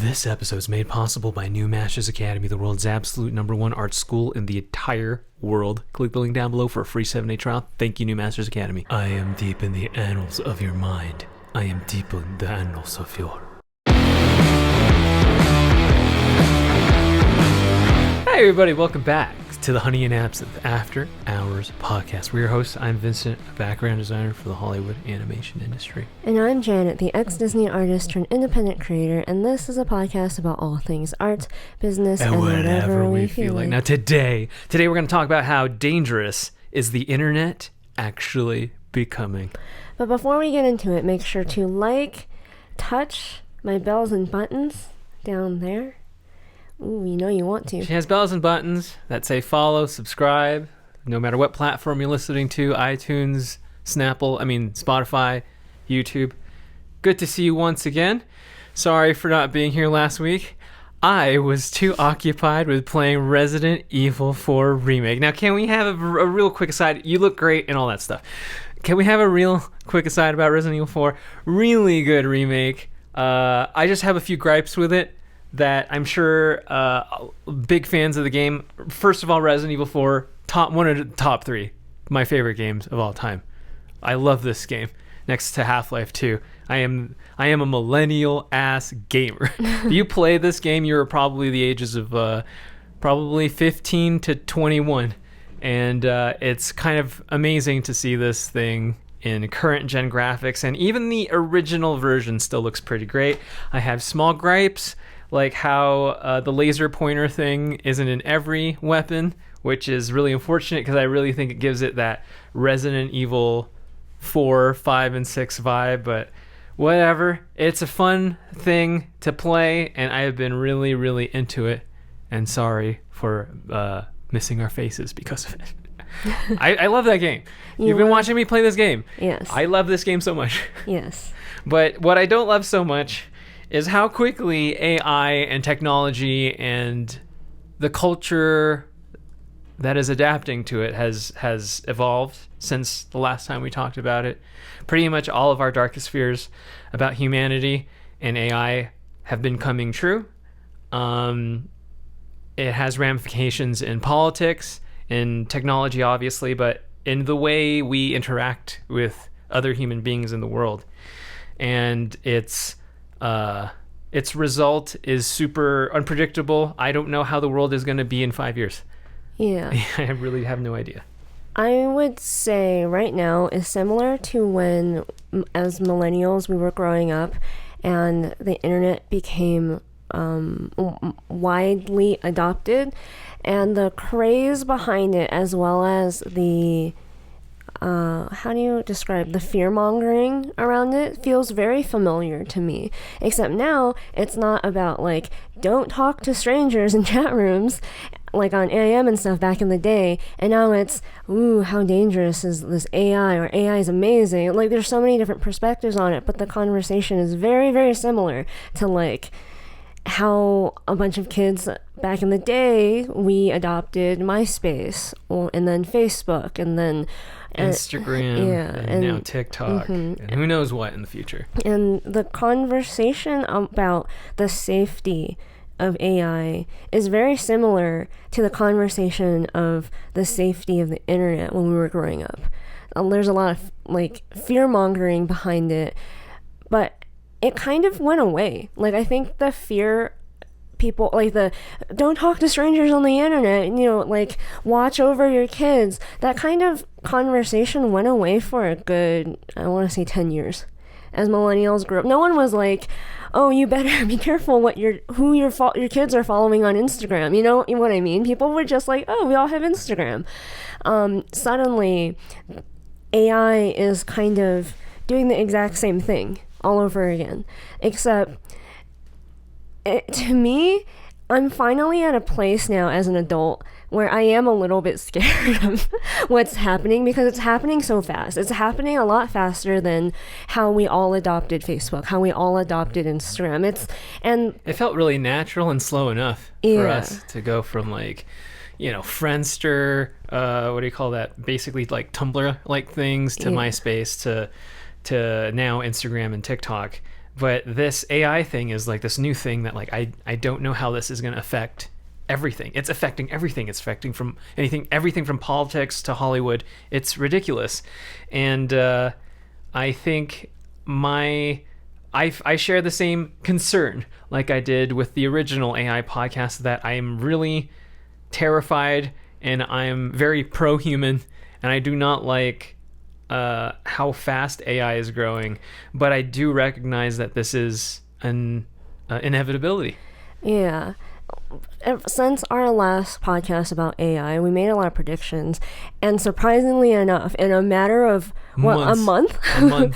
This episode is made possible by New Masters Academy, the world's absolute #1 art school in the entire world. Click the link down below for a free 7-day trial. Thank you, New Masters Academy. I am deep in the annals of your mind. I am deep in the annals of your... Hey everybody, welcome back to the Honey and Absinthe After Hours podcast. We're your hosts. I'm Vincent, a background designer for the Hollywood animation industry. And I'm Janet, the ex-Disney artist turned independent creator, and this is a podcast about all things art, business, and whatever we feel like. Now today we're going to talk about how dangerous is the internet actually becoming. But before we get into it, make sure to touch my bells and buttons down there. Ooh, you know you want to. She has bells and buttons that say follow, subscribe, no matter what platform you're listening to, iTunes, Spotify, YouTube. Good to see you once again. Sorry for not being here last week. I was too occupied with playing Resident Evil 4 Remake. Now, can we have a real quick aside? You look great and all that stuff. Can we have a real quick aside about Resident Evil 4? Really good remake. I just have a few gripes with it that I'm sure big fans of the game. First of all, Resident Evil 4, one of the top 3 my favorite games of all time. I love this game next to Half-Life 2. I am a millennial ass gamer. If you play this game, you're probably the ages of probably 15 to 21, and it's kind of amazing to see this thing in current gen graphics, and even the original version still looks pretty great. I have small gripes, like how the laser pointer thing isn't in every weapon, which is really unfortunate because I really think it gives it that Resident Evil 4, 5, and 6 vibe, but whatever. It's a fun thing to play, and I have been really, really into it, and sorry for missing our faces because of it. I love that game. You've been watching me play this game. Yes. I love this game so much. Yes. But what I don't love so much is how quickly AI and technology and the culture that is adapting to it has evolved since the last time we talked about it. Pretty much all of our darkest fears about humanity and AI have been coming true. It has ramifications in politics, in technology, obviously, but in the way we interact with other human beings in the world. And its result is super unpredictable. I don't know how the world is going to be in 5 years. Yeah. I really have no idea. I would say right now is similar to when, as millennials, we were growing up and the internet became widely adopted, and the craze behind it, as well as the how do you describe the fear-mongering around it, feels very familiar to me. Except now it's not about don't talk to strangers in chat rooms like on AM and stuff back in the day, and now it's how dangerous is this AI, or AI is amazing. There's so many different perspectives on it, but the conversation is very, very similar to how a bunch of kids back in the day, we adopted MySpace, and then Facebook, and then Instagram, and now TikTok, and who knows what in the future. And the conversation about the safety of AI is very similar to the conversation of the safety of the internet when we were growing up. There's a lot of fear-mongering behind it, but it kind of went away. I think the fear people, the don't talk to strangers on the internet, watch over your kids, that kind of conversation went away for a good, I want to say 10 years. As millennials grew up, no one was oh, you better be careful who your kids are following on Instagram. You know what I mean? People were just oh, we all have Instagram. Suddenly, AI is kind of doing the exact same thing all over again, except to me, I'm finally at a place now as an adult where I am a little bit scared of what's happening, because it's happening so fast. It's happening a lot faster than how we all adopted Facebook, how we all adopted Instagram. It felt really natural and slow enough for us to go from Friendster, what do you call that? Basically Tumblr things, to MySpace, to now Instagram and TikTok. But this AI thing is like this new thing that like I don't know how this is going to affect everything. It's affecting everything. It's affecting from everything from politics to Hollywood. It's ridiculous. And I think I share the same concern like I did with the original AI podcast, that I am really terrified and I am very pro-human, and I do not like how fast AI is growing, but I do recognize that this is an inevitability. Yeah. Since our last podcast about AI, we made a lot of predictions, and surprisingly enough, in a matter of a month,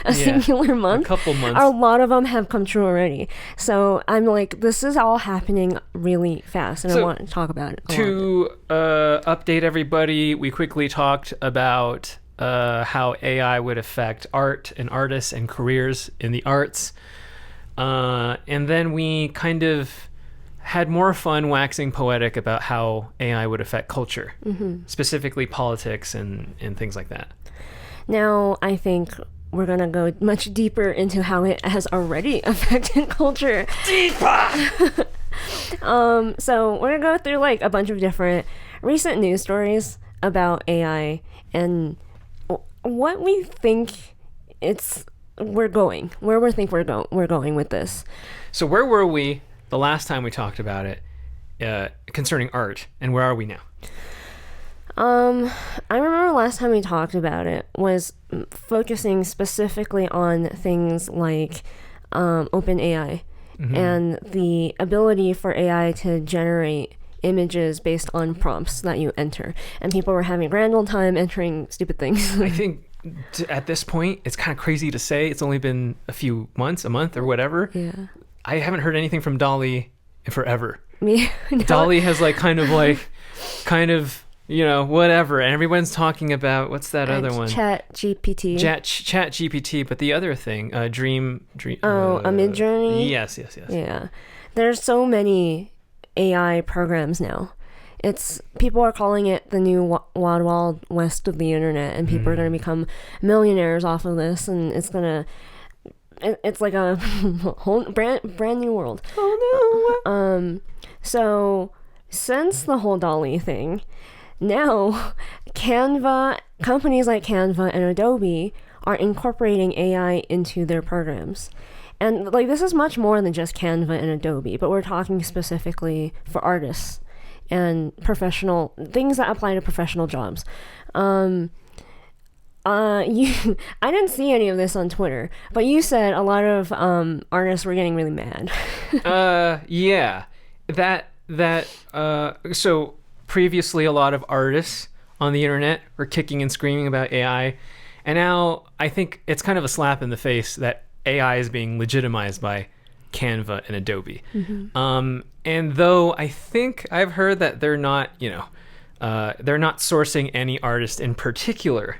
a singular month, a couple months, a lot of them have come true already. So I'm like, this is all happening really fast, and I want to talk about it. To update everybody, we quickly talked about how AI would affect art and artists and careers in the arts, and then we kind of had more fun waxing poetic about how AI would affect culture, specifically politics and things like that. Now, I think we're going to go much deeper into how it has already affected culture. Deeper! So we're going to go through like a bunch of different recent news stories about AI and what we think we're going with this. So where were we the last time we talked about it concerning art, and where are we now? I remember last time we talked about it was focusing specifically on things like OpenAI and the ability for AI to generate images based on prompts that you enter, and people were having a grand old time entering stupid things. I think at this point it's kind of crazy to say it's only been a few months, a month or whatever. Yeah. I haven't heard anything from Dolly in forever. Me? No. Dolly has kind of, you know, whatever. And everyone's talking about, what's that other one? Chat GPT. Chat GPT, but the other thing, Dream. Oh, a Midjourney? Yes. Yeah. There's so many AI programs now. People are calling it the new wild west of the internet, and people are going to become millionaires off of this, and it's like a whole brand new world. Oh no. So since the whole Dolly thing, now companies like Canva and Adobe are incorporating AI into their programs. And like, this is much more than just Canva and Adobe, but we're talking specifically for artists and professional things that apply to professional jobs. I didn't see any of this on Twitter, but you said a lot of artists were getting really mad. Yeah. So previously a lot of artists on the internet were kicking and screaming about AI, and now I think it's kind of a slap in the face that AI is being legitimized by Canva and Adobe. And though I think I've heard that they're not sourcing any artist in particular,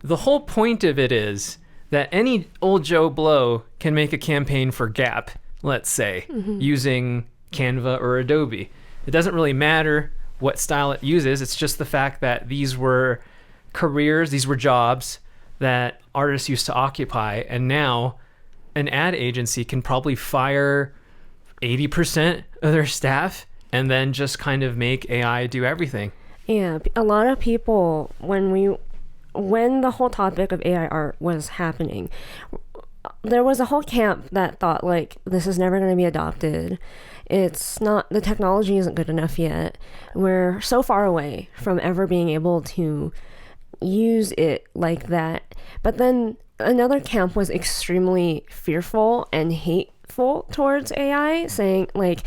the whole point of it is that any old Joe Blow can make a campaign for Gap, let's say, using Canva or Adobe. It doesn't really matter what style it uses. It's just the fact that these were careers, these were jobs that artists used to occupy, and now an ad agency can probably fire 80% of their staff and then just kind of make AI do everything. Yeah, a lot of people, when the whole topic of AI art was happening, there was a whole camp that thought like, this is never going to be adopted. The technology isn't good enough yet. We're so far away from ever being able to use it like that. But then another camp was extremely fearful and hateful towards AI, saying like,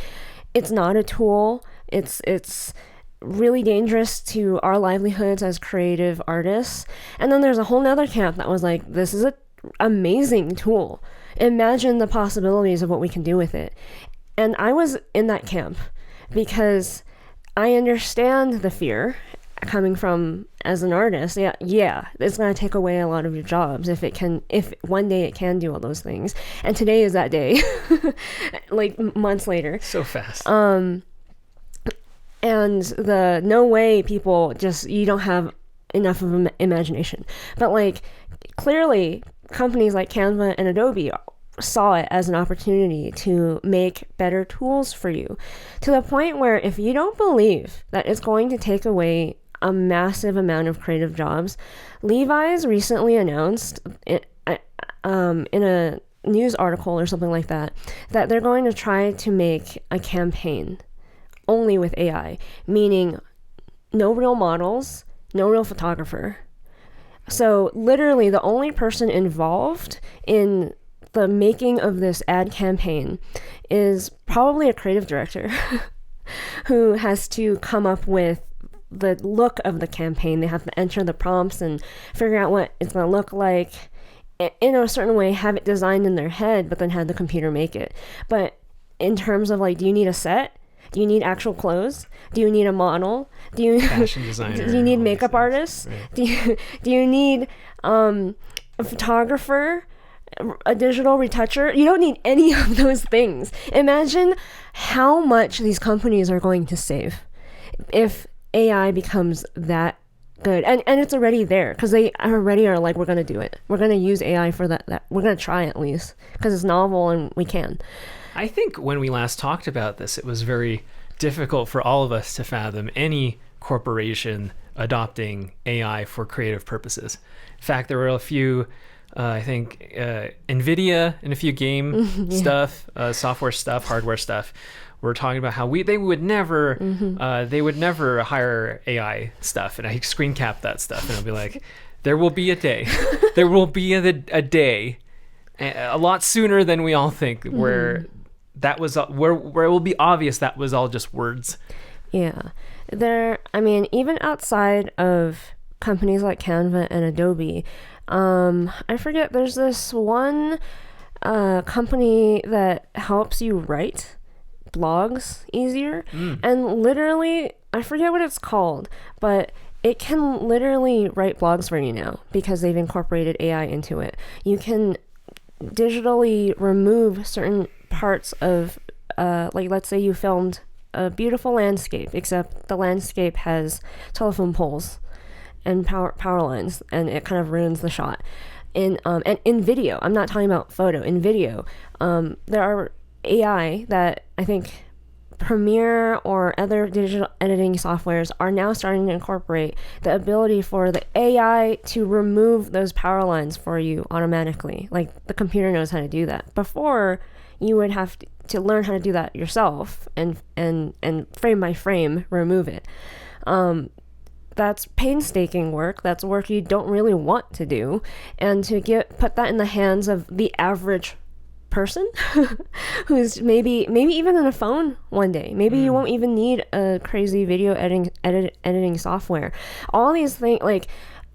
it's not a tool. It's really dangerous to our livelihoods as creative artists. And then there's a whole nother camp that was like, this is an amazing tool. Imagine the possibilities of what we can do with it. And I was in that camp because I understand the fear coming from as an artist. Yeah, it's going to take away a lot of your jobs if one day it can do all those things. And today is that day, like months later. So fast. And the no way people you don't have enough of imagination. But like, clearly companies like Canva and Adobe saw it as an opportunity to make better tools for you, to the point where if you don't believe that it's going to take away a massive amount of creative jobs, Levi's recently announced in a news article or something like that they're going to try to make a campaign only with AI, meaning no real models, no real photographer. So literally the only person involved in the making of this ad campaign is probably a creative director who has to come up with the look of the campaign. They have to enter the prompts and figure out what it's going to look like in a certain way, have it designed in their head, but then have the computer make it. But in terms of like, do you need a set? Do you need actual clothes? Do you need a model? Do you fashion designer? Do you need makeup artists? Right. Do you need a photographer? A digital retoucher? You don't need any of those things. Imagine how much these companies are going to save if AI becomes that good. And it's already there, because they already are like, we're going to do it. We're going to use AI for that. We're going to try at least, because it's novel and we can. I think when we last talked about this, it was very difficult for all of us to fathom any corporation adopting AI for creative purposes. In fact, there were a few, I think, NVIDIA and a few game stuff, software stuff, hardware stuff. We're talking about how they would never hire AI stuff, and I screen cap that stuff, and I'll be like, there will be a day, there will be a day, a lot sooner than we all think, where that was where it will be obvious that was all just words. Yeah, I mean, even outside of companies like Canva and Adobe, I forget, there's this one company that helps you write blogs easier, and literally, I forget what it's called, but it can literally write blogs for you now because they've incorporated AI into it. You can digitally remove certain parts of, like, let's say you filmed a beautiful landscape, except the landscape has telephone poles and power lines, and it kind of ruins the shot. And in video, I'm not talking about photo, in video, there are AI that I think Premiere or other digital editing softwares are now starting to incorporate the ability for the AI to remove those power lines for you automatically. Like, the computer knows how to do that. Before, you would have to learn how to do that yourself and frame by frame remove it. That's painstaking work. That's work you don't really want to do. And to put that in the hands of the average person who's maybe even on a phone one day. Maybe you won't even need a crazy video editing software. All these things, like,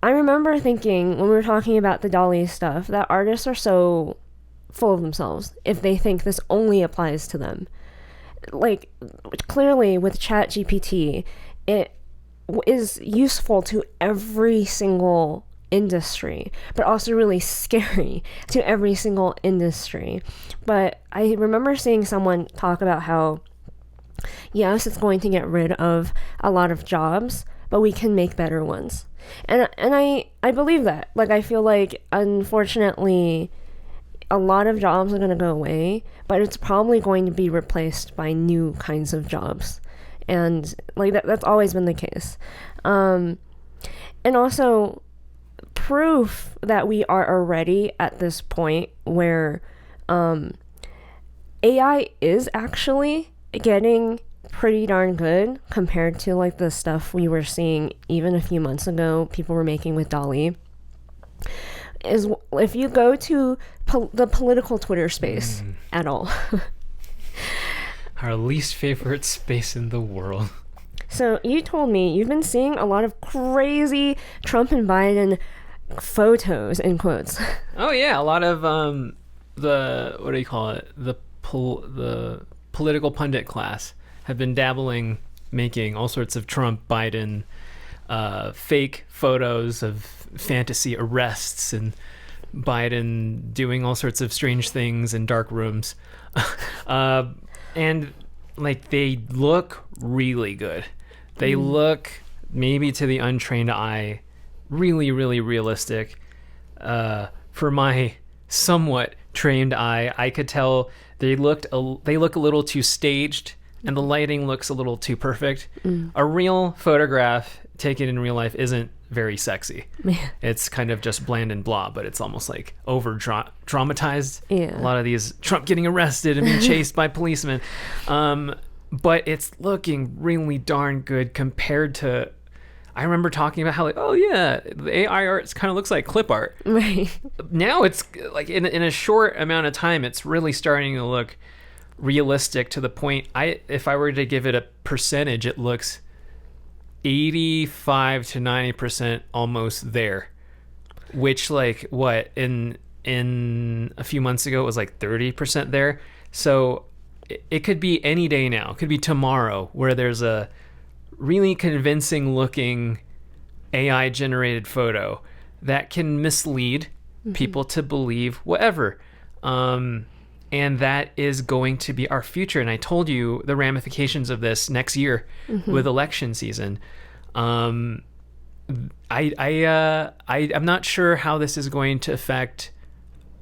I remember thinking when we were talking about the DALL-E stuff that artists are so full of themselves if they think this only applies to them. Like, clearly with ChatGPT, it is useful to every single industry, but also really scary to every single industry. But I remember seeing someone talk about how, yes, it's going to get rid of a lot of jobs, but we can make better ones. And I believe that. Like, I feel like, unfortunately, a lot of jobs are going to go away, but it's probably going to be replaced by new kinds of jobs. And like that's always been the case. And also, proof that we are already at this point where AI is actually getting pretty darn good compared to like the stuff we were seeing even a few months ago people were making with DALL-E, is if you go to the political Twitter space at all. Our least favorite space in the world. So you told me you've been seeing a lot of crazy Trump and Biden photos, in quotes. Oh yeah, a lot of the, what do you call it? The political pundit class have been dabbling, making all sorts of Trump, Biden, fake photos of fantasy arrests and Biden doing all sorts of strange things in dark rooms. And like, they look really good. They look, maybe to the untrained eye, really, really realistic. For my somewhat trained eye, I could tell they look a little too staged, and the lighting looks a little too perfect. A real photograph taken in real life isn't very sexy. It's kind of just bland and blah, but it's almost like over dramatized. Yeah. A lot of these Trump getting arrested and being chased by policemen. But it's looking really darn good compared to, I remember talking about how like, oh yeah, the AI art kind of looks like clip art. Right. Now it's like in a short amount of time, it's really starting to look realistic to the point, if I were to give it a percentage, it looks 85 to 90% almost there, which like what in a few months ago it was like 30% there. So it could be any day now. It could be tomorrow where there's a really convincing looking AI generated photo that can mislead people to believe whatever. And that is going to be our future. And I told you the ramifications of this next year with election season. I'm not sure how this is going to affect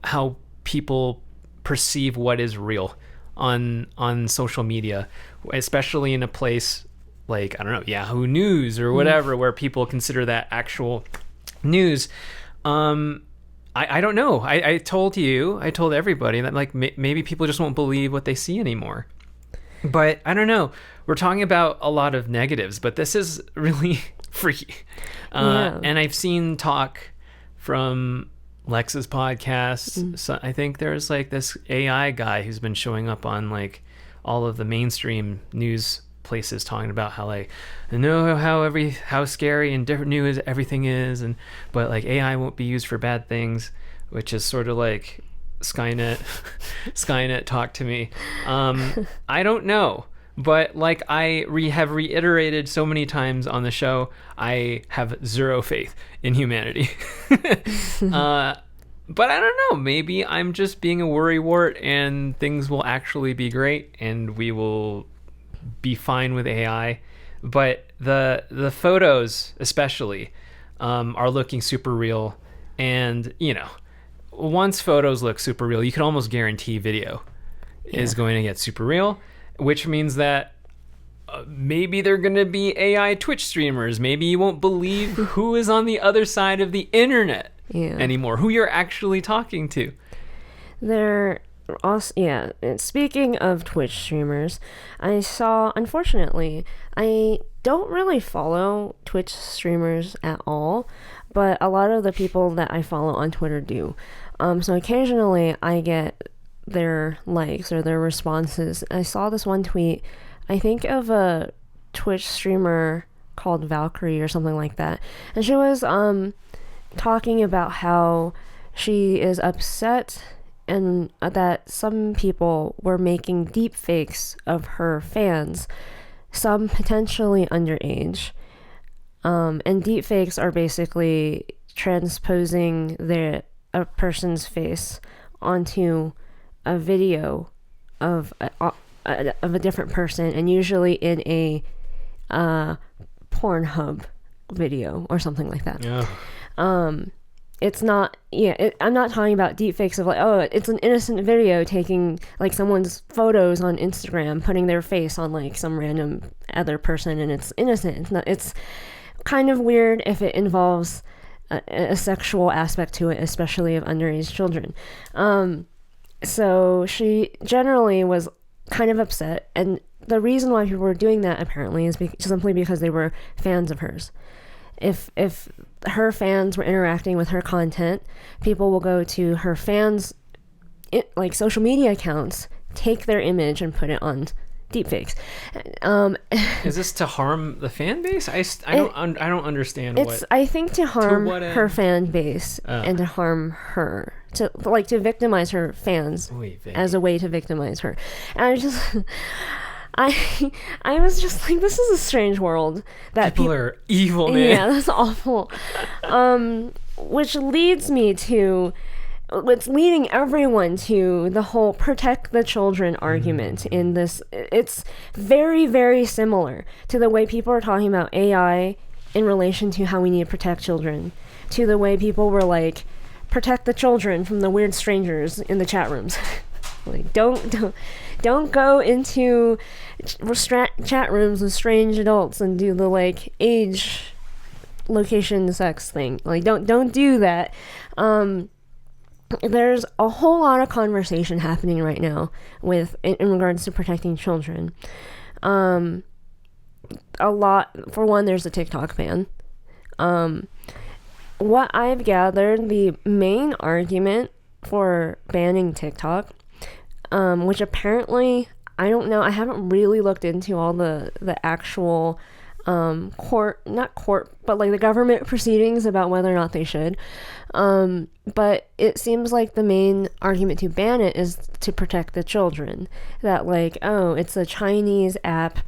how people perceive what is real on social media, especially in a place like, I don't know, Yahoo News or whatever, where people consider that actual news. I don't know. I told everybody that like maybe people just won't believe what they see anymore. But I don't know. We're talking about a lot of negatives, but this is really freaky. And I've seen talk from Lex's podcast. So I think there's like this AI guy who's been showing up on like all of the mainstream news places talking about how like, I know how scary and different news everything is, but like AI won't be used for bad things, which is sort of like Skynet talk to me. I don't know, but like I have reiterated so many times on the show, I have zero faith in humanity. But I don't know, maybe I'm just being a worrywart and things will actually be great and we will be fine with AI. But the photos especially are looking super real, and you know, once photos look super real, you can almost guarantee video is going to get super real, which means that maybe they're going to be AI Twitch streamers. Maybe you won't believe who is on the other side of the internet anymore, who you're actually talking to. They're also, speaking of Twitch streamers, unfortunately, I don't really follow Twitch streamers at all, but a lot of the people that I follow on Twitter do. So occasionally I get their likes or their responses. I saw this one tweet, I think of a Twitch streamer called Valkyrie or something like that, and she was talking about how she is upset and that some people were making deep fakes of her fans, some potentially underage. And deep fakes are basically transposing a person's face onto a video of a different person, and usually in a Pornhub video or something like that. It's not, I'm not talking about deepfakes of like, oh, it's an innocent video taking like someone's photos on Instagram, putting their face on like some random other person, and it's innocent. It's kind of weird if it involves a sexual aspect to it, especially of underage children. So she generally was kind of upset, and the reason why people were doing that apparently is simply because they were fans of hers. If her fans were interacting with her content, people will go to her fans' like social media accounts, take their image and put it on deepfakes. Is this to harm the fan base? I don't understand. I think to harm her fan base and to harm her, to victimize her fans as a way to victimize her. And I was just like, this is a strange world that people are evil, man. Yeah, that's awful. Which leads me to what's leading everyone to the whole protect the children argument in this. It's very, very similar to the way people are talking about AI in relation to how we need to protect children, to the way people were like protect the children from the weird strangers in the chat rooms. Like, don't go into chat rooms with strange adults and do the like age, location, sex thing. Like, don't do that. There's a whole lot of conversation happening right now in regards to protecting children. A lot, for one, there's a TikTok ban. What I've gathered, the main argument for banning TikTok, which apparently, I don't know, I haven't really looked into all the actual not court, but like the government proceedings about whether or not they should. But it seems like the main argument to ban it is to protect the children. That like, oh, it's a Chinese app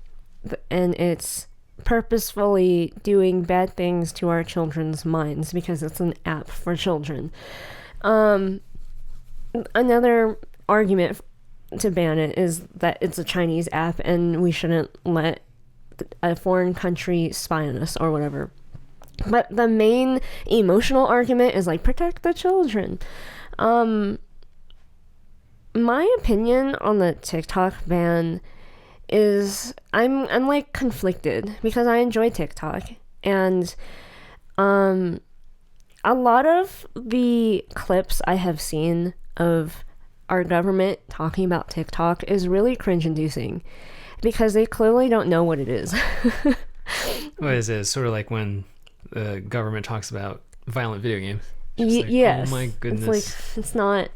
and it's purposefully doing bad things to our children's minds because it's an app for children. Another argument to ban it is that it's a Chinese app and we shouldn't let a foreign country spy on us or whatever. But the main emotional argument is like, protect the children. My opinion on the TikTok ban is I'm like conflicted because I enjoy TikTok, and a lot of the clips I have seen of our government talking about TikTok is really cringe-inducing because they clearly don't know what it is. What is it? Sort of like when the government talks about violent video games. Like, yes. Oh my goodness. It's like, it's not.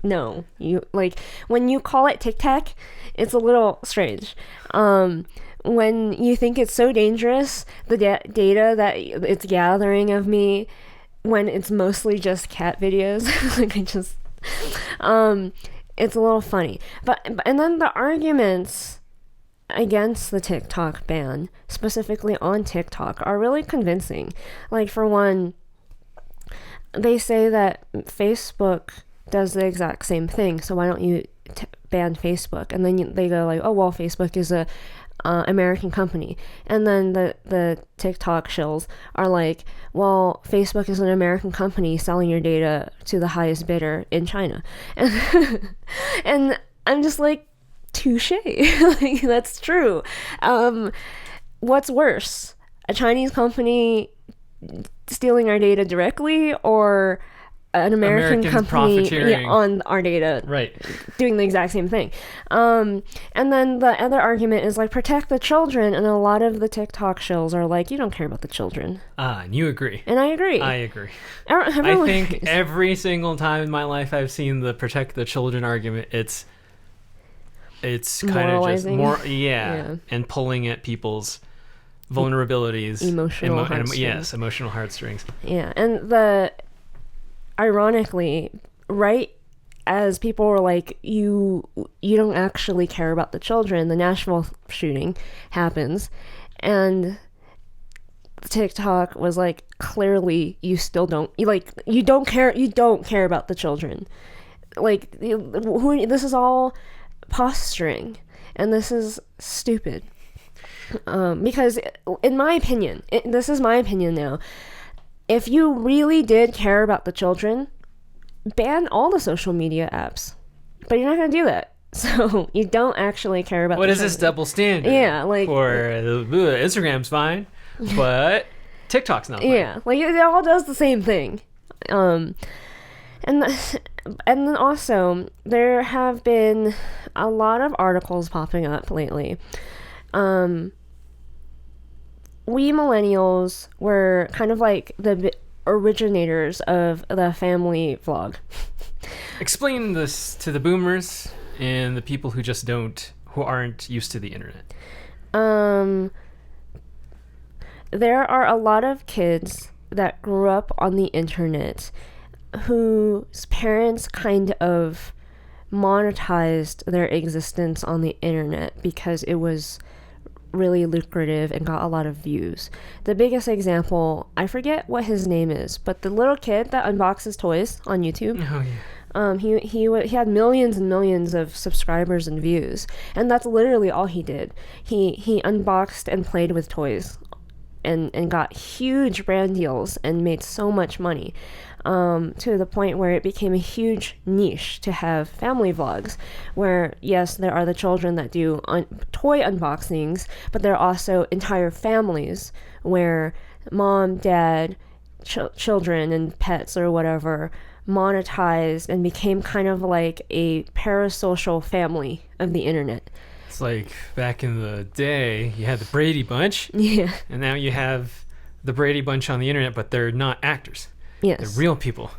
No, you like when you call it Tic Tac, it's a little strange. When you think it's so dangerous, the data that it's gathering of me, when it's mostly just cat videos, like it's a little funny. And then the arguments against the TikTok ban, specifically on TikTok, are really convincing. Like, for one, they say that Facebook does the exact same thing, so why don't you ban Facebook? And then they go like, oh well, Facebook is a American company, and then the TikTok shills are like, well, Facebook is an American company selling your data to the highest bidder in China, and I'm just like, touche. Like, that's true. What's worse, a Chinese company stealing our data directly, or an American company on our data, right, doing the exact same thing? And then the other argument is like, protect the children, and a lot of the TikTok shills are like, you don't care about the children. And you agree. And I agree. I think every single time in my life I've seen the protect the children argument, it's kind of just more, yeah, and pulling at people's vulnerabilities, emotional heartstrings. Yeah, and ironically, right as people were like, you don't actually care about the children, the Nashville shooting happens, and TikTok was like, clearly you still don't, you don't care about the children. Like, this is all posturing, and this is stupid. Because in my opinion, this is my opinion now, if you really did care about the children, ban all the social media apps. But you're not going to do that. So you don't actually care about what the is children. This double standard? Yeah, like, for Instagram's fine, but TikTok's not fine. Yeah, like, it all does the same thing. And then also, there have been a lot of articles popping up lately. We millennials were kind of like the originators of the family vlog. Explain this to the boomers and the people who aren't used to the internet. There are a lot of kids that grew up on the internet whose parents kind of monetized their existence on the internet because it was really lucrative and got a lot of views. The biggest example, I forget what his name is, but the little kid that unboxes toys on YouTube. Oh yeah. He had millions and millions of subscribers and views, and that's literally all he did. He unboxed and played with toys and got huge brand deals and made so much money. to the point where it became a huge niche to have family vlogs, where yes, there are the children that do toy unboxings, but there are also entire families where mom, dad, children and pets or whatever monetized and became kind of like a parasocial family of the internet. It's like back in the day, you had the Brady Bunch. Yeah. And now you have the Brady Bunch on the internet, but they're not actors. Yes. They're real people.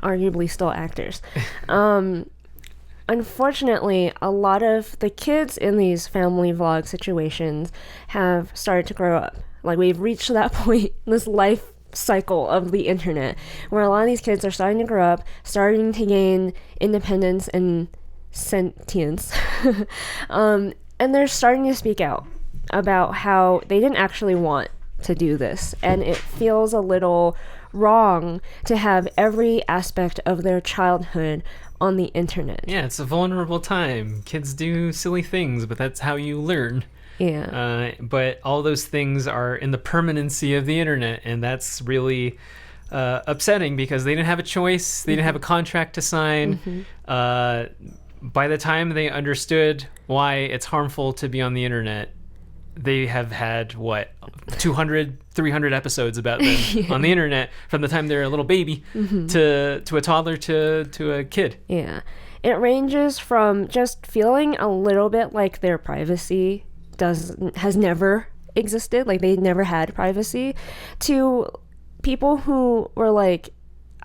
Arguably still actors. Unfortunately, a lot of the kids in these family vlog situations have started to grow up. Like, we've reached that point, this life cycle of the internet, where a lot of these kids are starting to grow up, starting to gain independence and sentience. And they're starting to speak out about how they didn't actually want to do this. And it feels a little wrong to have every aspect of their childhood on the internet. Yeah, it's a vulnerable time. Kids do silly things, but that's how you learn. Yeah. But all those things are in the permanency of the internet, and that's really upsetting because they didn't have a choice. They didn't have a contract to sign. By the time they understood why it's harmful to be on the internet, they have had, 200, 300 episodes about them on the internet from the time they're a little baby to a toddler to a kid. Yeah. It ranges from just feeling a little bit like their privacy has never existed, like they never had privacy, to people who were like,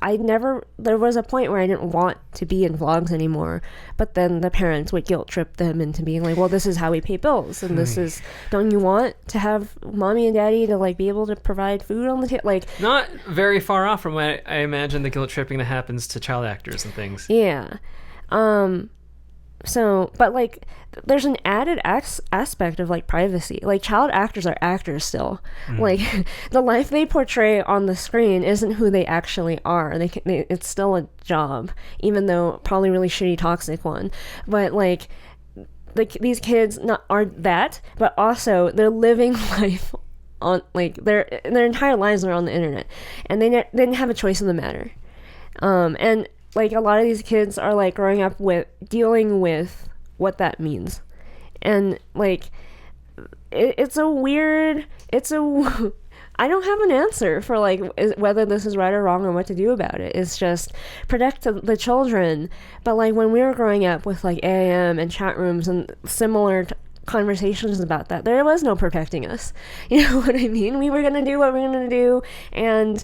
there was a point where I didn't want to be in vlogs anymore, but then the parents would guilt trip them into being like, well, this is how we pay bills, and this is, don't you want to have mommy and daddy to like be able to provide food on the table? Like, not very far off from what I imagine the guilt tripping that happens to child actors and things. Yeah. So, but like, there's an added aspect of like privacy. Like, child actors are actors still. Like, the life they portray on the screen isn't who they actually are. It's still a job, even though probably really shitty, toxic one. But like these kids aren't that, but also they're living life on like their entire lives are on the internet, and they didn't have a choice in the matter. And like, a lot of these kids are like growing up with dealing with what that means, and like I don't have an answer for like whether this is right or wrong or what to do about it. It's just protect the children. But like, when we were growing up with like AIM and chat rooms and similar conversations about that, there was no protecting us. You know what I mean? We were gonna do what we were gonna do, and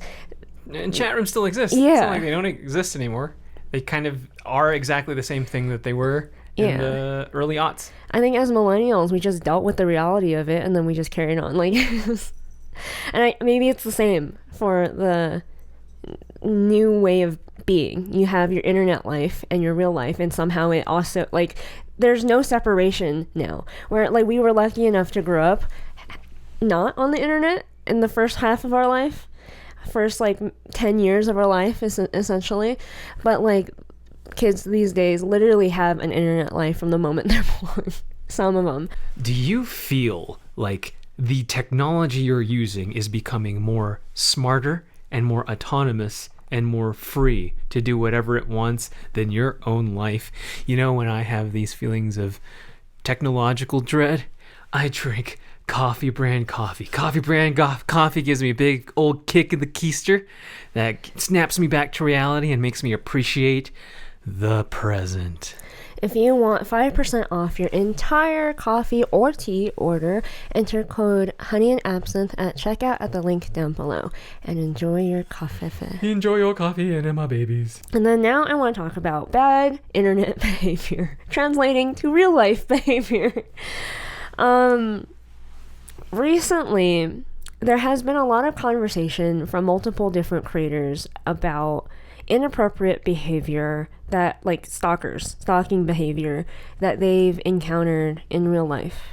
chat rooms still exist. Yeah. It's not like they don't exist anymore. They kind of are exactly the same thing that they were in the early aughts. I think as millennials, we just dealt with the reality of it, and then we just carried on. Like, and maybe it's the same for the new way of being. You have your internet life and your real life, and somehow it also, like, there's no separation now. Where, like, we were lucky enough to grow up not on the internet in the first half of our life. First like 10 years of our life is essentially, but like, kids these days literally have an internet life from the moment they're born. Some of them. Do you feel like the technology you're using is becoming more smarter and more autonomous and more free to do whatever it wants than your own life? You know, when I have these feelings of technological dread, I drink coffee brand coffee. Coffee brand coffee gives me a big old kick in the keister that snaps me back to reality and makes me appreciate the present. If you want 5% off your entire coffee or tea order, enter code honeyandabsinthe at checkout at the link down below, and enjoy your coffee. Enjoy your coffee and my babies. And then now I want to talk about bad internet behavior, translating to real life behavior. Recently, there has been a lot of conversation from multiple different creators about inappropriate behavior that, like, stalking behavior that they've encountered in real life.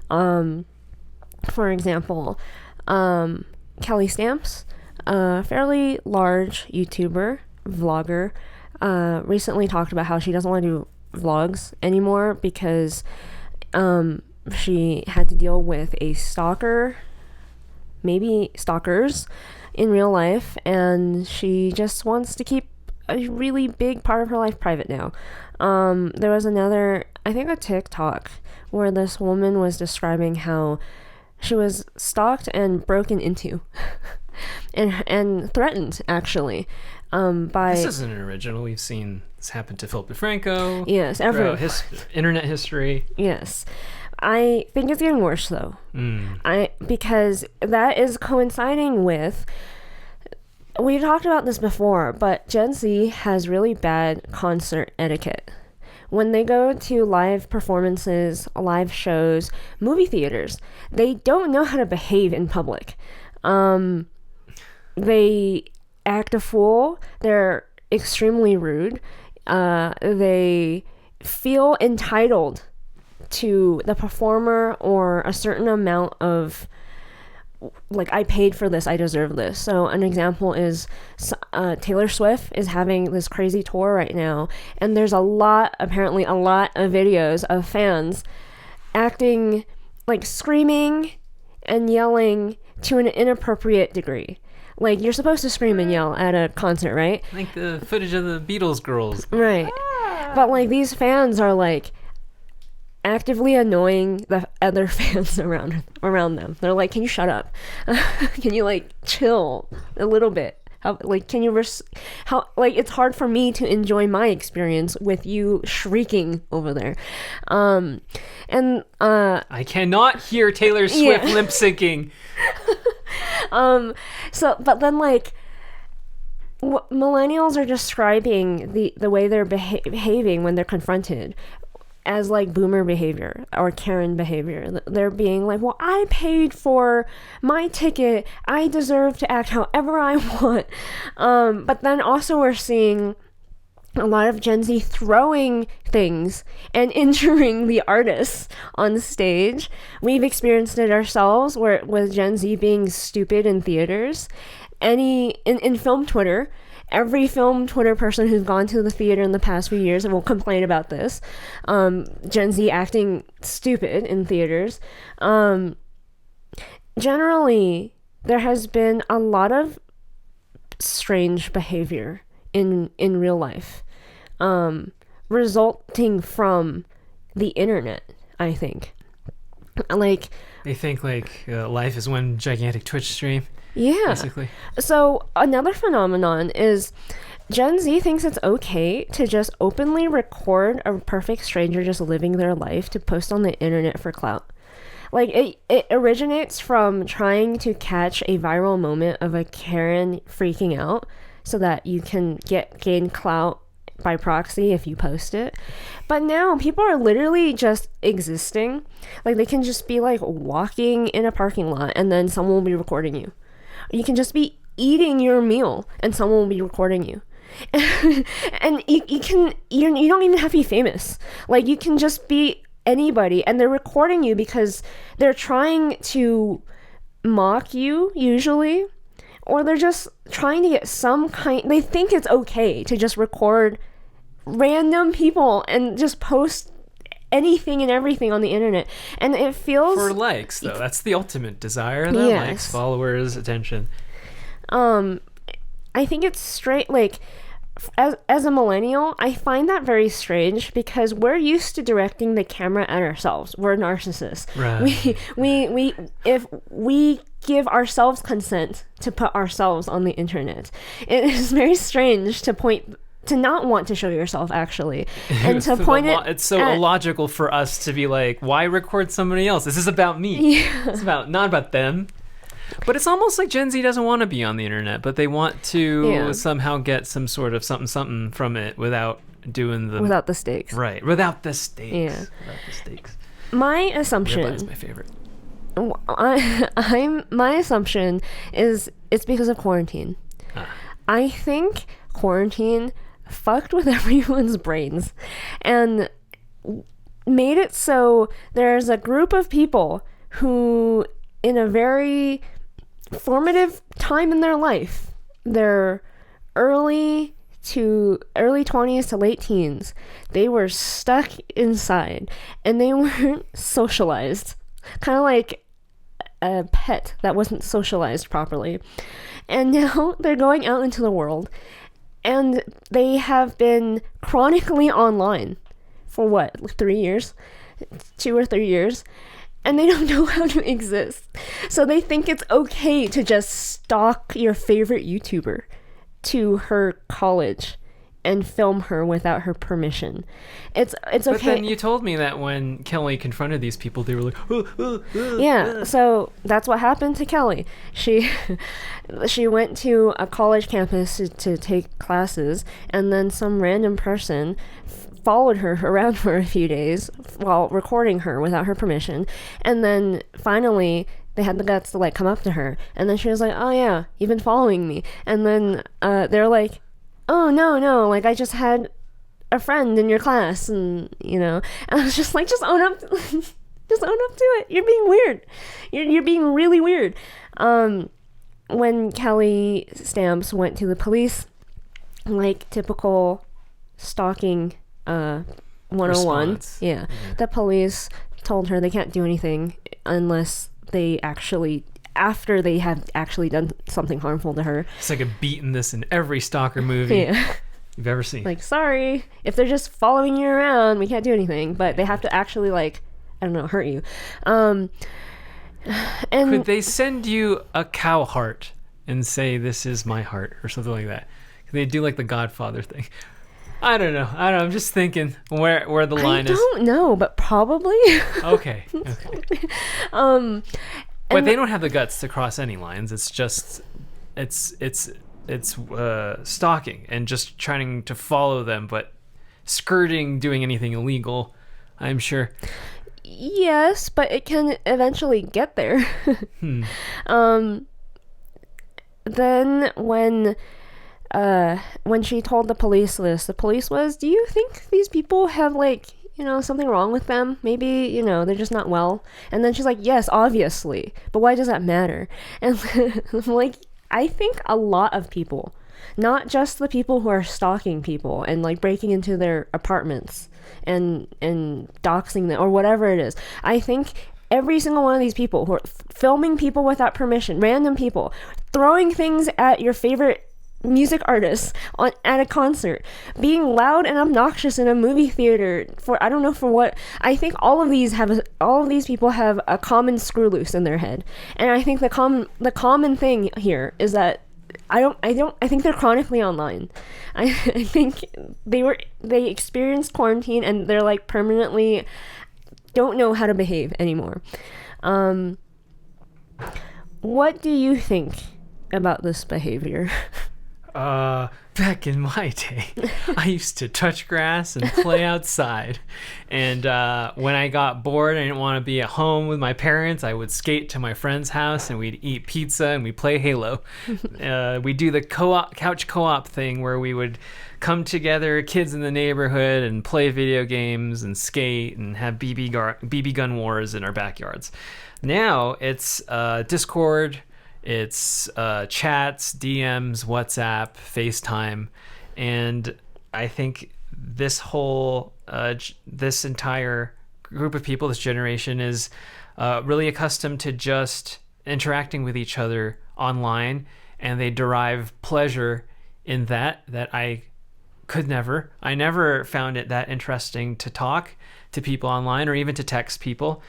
For example, Kelly Stamps, a fairly large YouTuber, vlogger, recently talked about how she doesn't want to do vlogs anymore because she had to deal with a stalker, maybe stalkers, in real life, and she just wants to keep a really big part of her life private now. There was another, I think, a TikTok where this woman was describing how she was stalked and broken into and threatened, actually, by... This isn't an original. We've seen this happen to Philip DeFranco. Yes, throughout internet history. Yes. I think it's getting worse, though. Because that is coinciding with... We talked about this before, but Gen Z has really bad concert etiquette. When they go to live performances, live shows, movie theaters, they don't know how to behave in public. They act a fool. They're extremely rude. They feel entitled to the performer or a certain amount of, like, I paid for this, I deserve this. So an example is Taylor Swift is having this crazy tour right now, and there's apparently a lot of videos of fans acting like screaming and yelling to an inappropriate degree. Like, you're supposed to scream and yell at a concert, right? Like the footage of the Beatles girls. Right. But, like, these fans are, like, actively annoying the other fans around them. They're like, can you shut up? Can you, like, chill a little bit? Can you it's hard for me to enjoy my experience with you shrieking over there. I cannot hear Taylor Swift lip syncing. But then, like, millennials are describing the way they're behaving when they're confronted as, like, boomer behavior or Karen behavior. They're being like, well, I paid for my ticket, I deserve to act however I want. But then also we're seeing a lot of Gen Z throwing things and injuring the artists on stage. We've experienced it ourselves, with Gen Z being stupid in theaters. In film Twitter, every film Twitter person who's gone to the theater in the past few years will complain about this. Gen Z acting stupid in theaters. Generally, there has been a lot of strange behavior in real life, resulting from the internet, I think. Like, they think, like, life is one gigantic Twitch stream. Yeah. Basically. So another phenomenon is Gen Z thinks it's okay to just openly record a perfect stranger just living their life to post on the internet for clout. Like, it originates from trying to catch a viral moment of a Karen freaking out so that you can gain clout by proxy if you post it. But now people are literally just existing. Like, they can just be, like, walking in a parking lot and then someone will be recording you. You can just be eating your meal and someone will be recording you. And you don't even have to be famous. Like, you can just be anybody and they're recording you because they're trying to mock you, usually, or they're just trying to get they think it's okay to just record random people and just post anything and everything on the internet. And it feels... For likes, though. That's the ultimate desire. Likes, followers, attention. I think it's straight, like, as a millennial, I find that very strange because we're used to directing the camera at ourselves. We're narcissists. Right. If we give ourselves consent to put ourselves on the internet, it is very strange to not want to show yourself, actually, and to point it. It's so illogical for us to be like, why record somebody else? This is about me. Yeah. It's not about them. But it's almost like Gen Z doesn't want to be on the internet, but they want to somehow get some sort of something from it without the stakes. Right, without the stakes. Yeah. Without the stakes. My assumption. Is my favorite. My assumption is it's because of quarantine. I think quarantine fucked with everyone's brains and made it so there's a group of people who, in a very formative time in their life, their early 20s to late teens, they were stuck inside and they weren't socialized. Kind of like a pet that wasn't socialized properly. And now they're going out into the world, and they have been chronically online for what, like 3 years? 2 or 3 years. And they don't know how to exist. So they think it's okay to just stalk your favorite YouTuber to her college and film her without her permission. It's okay. But then you told me that when Kelly confronted these people, they were like, yeah. So that's what happened to Kelly. She went to a college campus to take classes, and then some random person followed her around for a few days while recording her without her permission, and then finally they had the guts to like come up to her, and then she was like, oh yeah, you've been following me. And then they're like, oh no, like I just had a friend in your class, and and I was just like, just own up just own up to it. You're being weird. You're being really weird. When Kelly Stamps went to the police, like typical stalking 101, Response. yeah, the police told her they can't do anything unless they actually, after they have actually done something harmful to her. It's like a beat in this in every stalker movie you've ever seen. Like, sorry, if they're just following you around, we can't do anything, but they have to actually, like, I don't know, hurt you. And could they send you a cow heart and say, this is my heart, or something like that? Could they do like the Godfather thing? I don't know. I'm just thinking where the line is. I don't know, but probably. Okay. But they don't have the guts to cross any lines. It's just, it's stalking and just trying to follow them, but skirting doing anything illegal, I'm sure. Yes, but it can eventually get there. Then when she told the police this, the police was, do you think these people have, like, something wrong with them? Maybe, they're just not well. And then she's like, yes, obviously, but why does that matter? And like, I think a lot of people, not just the people who are stalking people and like breaking into their apartments and doxing them or whatever it is, I think every single one of these people who are filming people without permission, random people, throwing things at your favorite music artists at a concert, being loud and obnoxious in a movie theater for I don't know for what. I think all of these people have a common screw loose in their head, and I think the common thing here is that I think they're chronically online. I think they experienced quarantine and they're like permanently don't know how to behave anymore. What do you think about this behavior? Back in my day, I used to touch grass and play outside. And when I got bored, I didn't want to be at home with my parents, I would skate to my friend's house and we'd eat pizza and we'd play Halo. We do the couch co-op thing where we would come together, kids in the neighborhood, and play video games and skate and have BB gun wars in our backyards. Now it's Discord. It's chats, DMs, WhatsApp, FaceTime, and I think this whole, this entire group of people, this generation, is really accustomed to just interacting with each other online, and they derive pleasure in that I never found it that interesting to talk to people online or even to text people.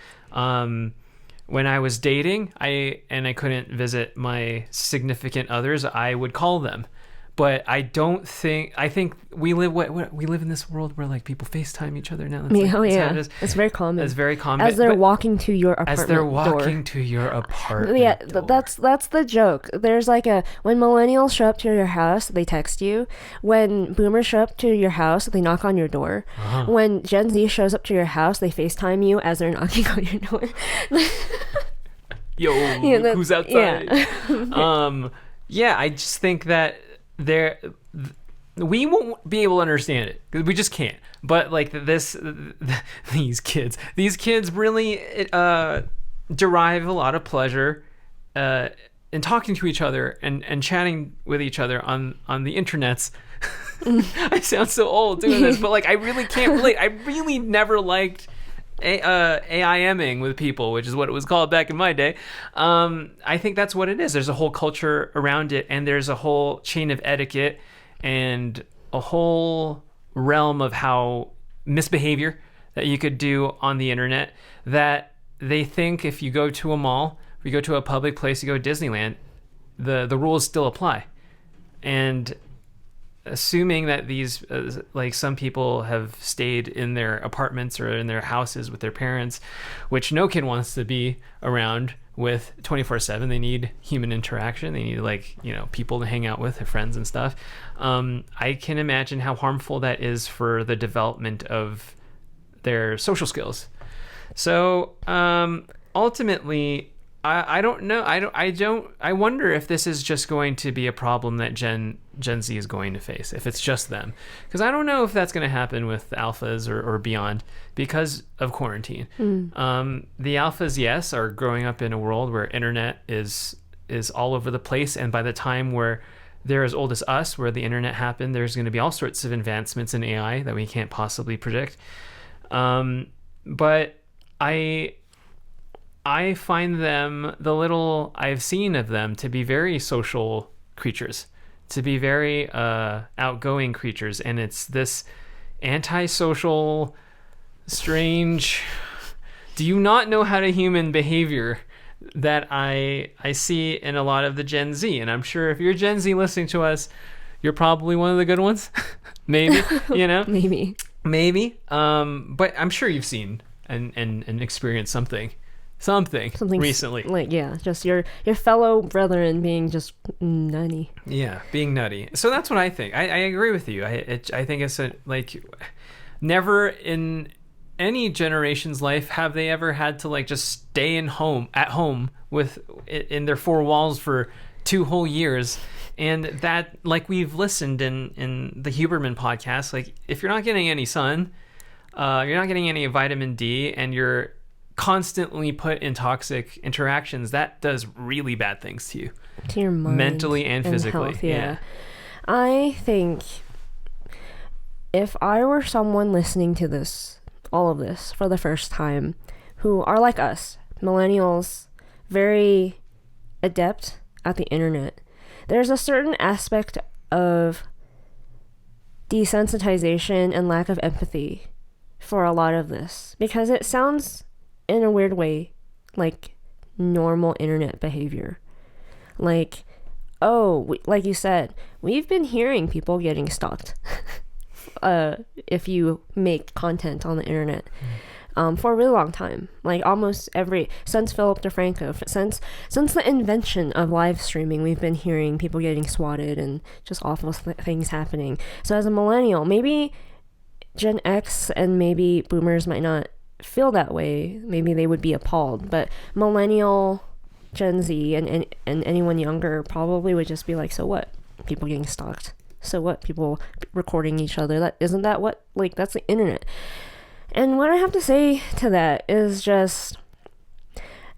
When I was dating, I couldn't visit my significant others, I would call them. But I think we live in this world where like people FaceTime each other now. That's it's very common. It's very common. As they're walking to your apartment As they're walking door. to your apartment Yeah, door. that's the joke. There's like when millennials show up to your house, they text you. When boomers show up to your house, they knock on your door. Uh-huh. When Gen Z shows up to your house, they FaceTime you as they're knocking on your door. Yo, yeah, who's outside? Yeah. I just think that we won't be able to understand it because we just can't. But like these kids really derive a lot of pleasure in talking to each other and chatting with each other on the internets. I sound so old doing this, but like I really can't relate. I really never liked AIMing with people, which is what it was called back in my day. I think that's what it is. There's a whole culture around it, and there's a whole chain of etiquette and a whole realm of how misbehavior that you could do on the internet that they think if you go to a mall, if you go to a public place, you go to Disneyland, the rules still apply. And assuming that these, like some people have stayed in their apartments or in their houses with their parents, which no kid wants to be around with 24/7. They need human interaction. They need, like, you know, people to hang out with, their friends and stuff. I can imagine how harmful that is for the development of their social skills. So ultimately, I don't know. I wonder if this is just going to be a problem that Gen Z is going to face, if it's just them. Because I don't know if that's going to happen with the alphas or beyond because of quarantine. The alphas, yes, are growing up in a world where internet is all over the place. And by the time where they're as old as us, where the internet happened, there's going to be all sorts of advancements in AI that we can't possibly predict. But I find them, the little I've seen of them, to be very social creatures, to be very outgoing creatures. And it's this antisocial, strange, do you not know how to human behavior that I see in a lot of the Gen Z. And I'm sure if you're Gen Z listening to us, you're probably one of the good ones. Maybe, you know? Maybe. But I'm sure you've seen and experienced something recently, like, yeah, just your fellow brethren being just nutty. Yeah, being nutty. So that's what I think. I agree with you. I think it's never in any generation's life have they ever had to like just stay at home with in their four walls for 2 whole years. And that, like we've listened in the Huberman podcast, like if you're not getting any sun, you're not getting any vitamin D, and you're constantly put in toxic interactions, that does really bad things to you, to your mind, mentally and physically. Health, yeah. I think if I were someone listening to all of this for the first time, who are like us, millennials, very adept at the internet, there's a certain aspect of desensitization and lack of empathy for a lot of this, because it sounds in a weird way like normal internet behavior. Like, like you said, we've been hearing people getting stalked if you make content on the internet for a really long time, like almost since Philip DeFranco, since the invention of live streaming, we've been hearing people getting swatted and just awful things happening. So as a millennial, maybe Gen X and maybe boomers might not feel that way, maybe they would be appalled, but millennial, Gen Z, and anyone younger probably would just be like, so what, people getting stalked, so what, people recording each other, that's the internet. And what I have to say to that is just,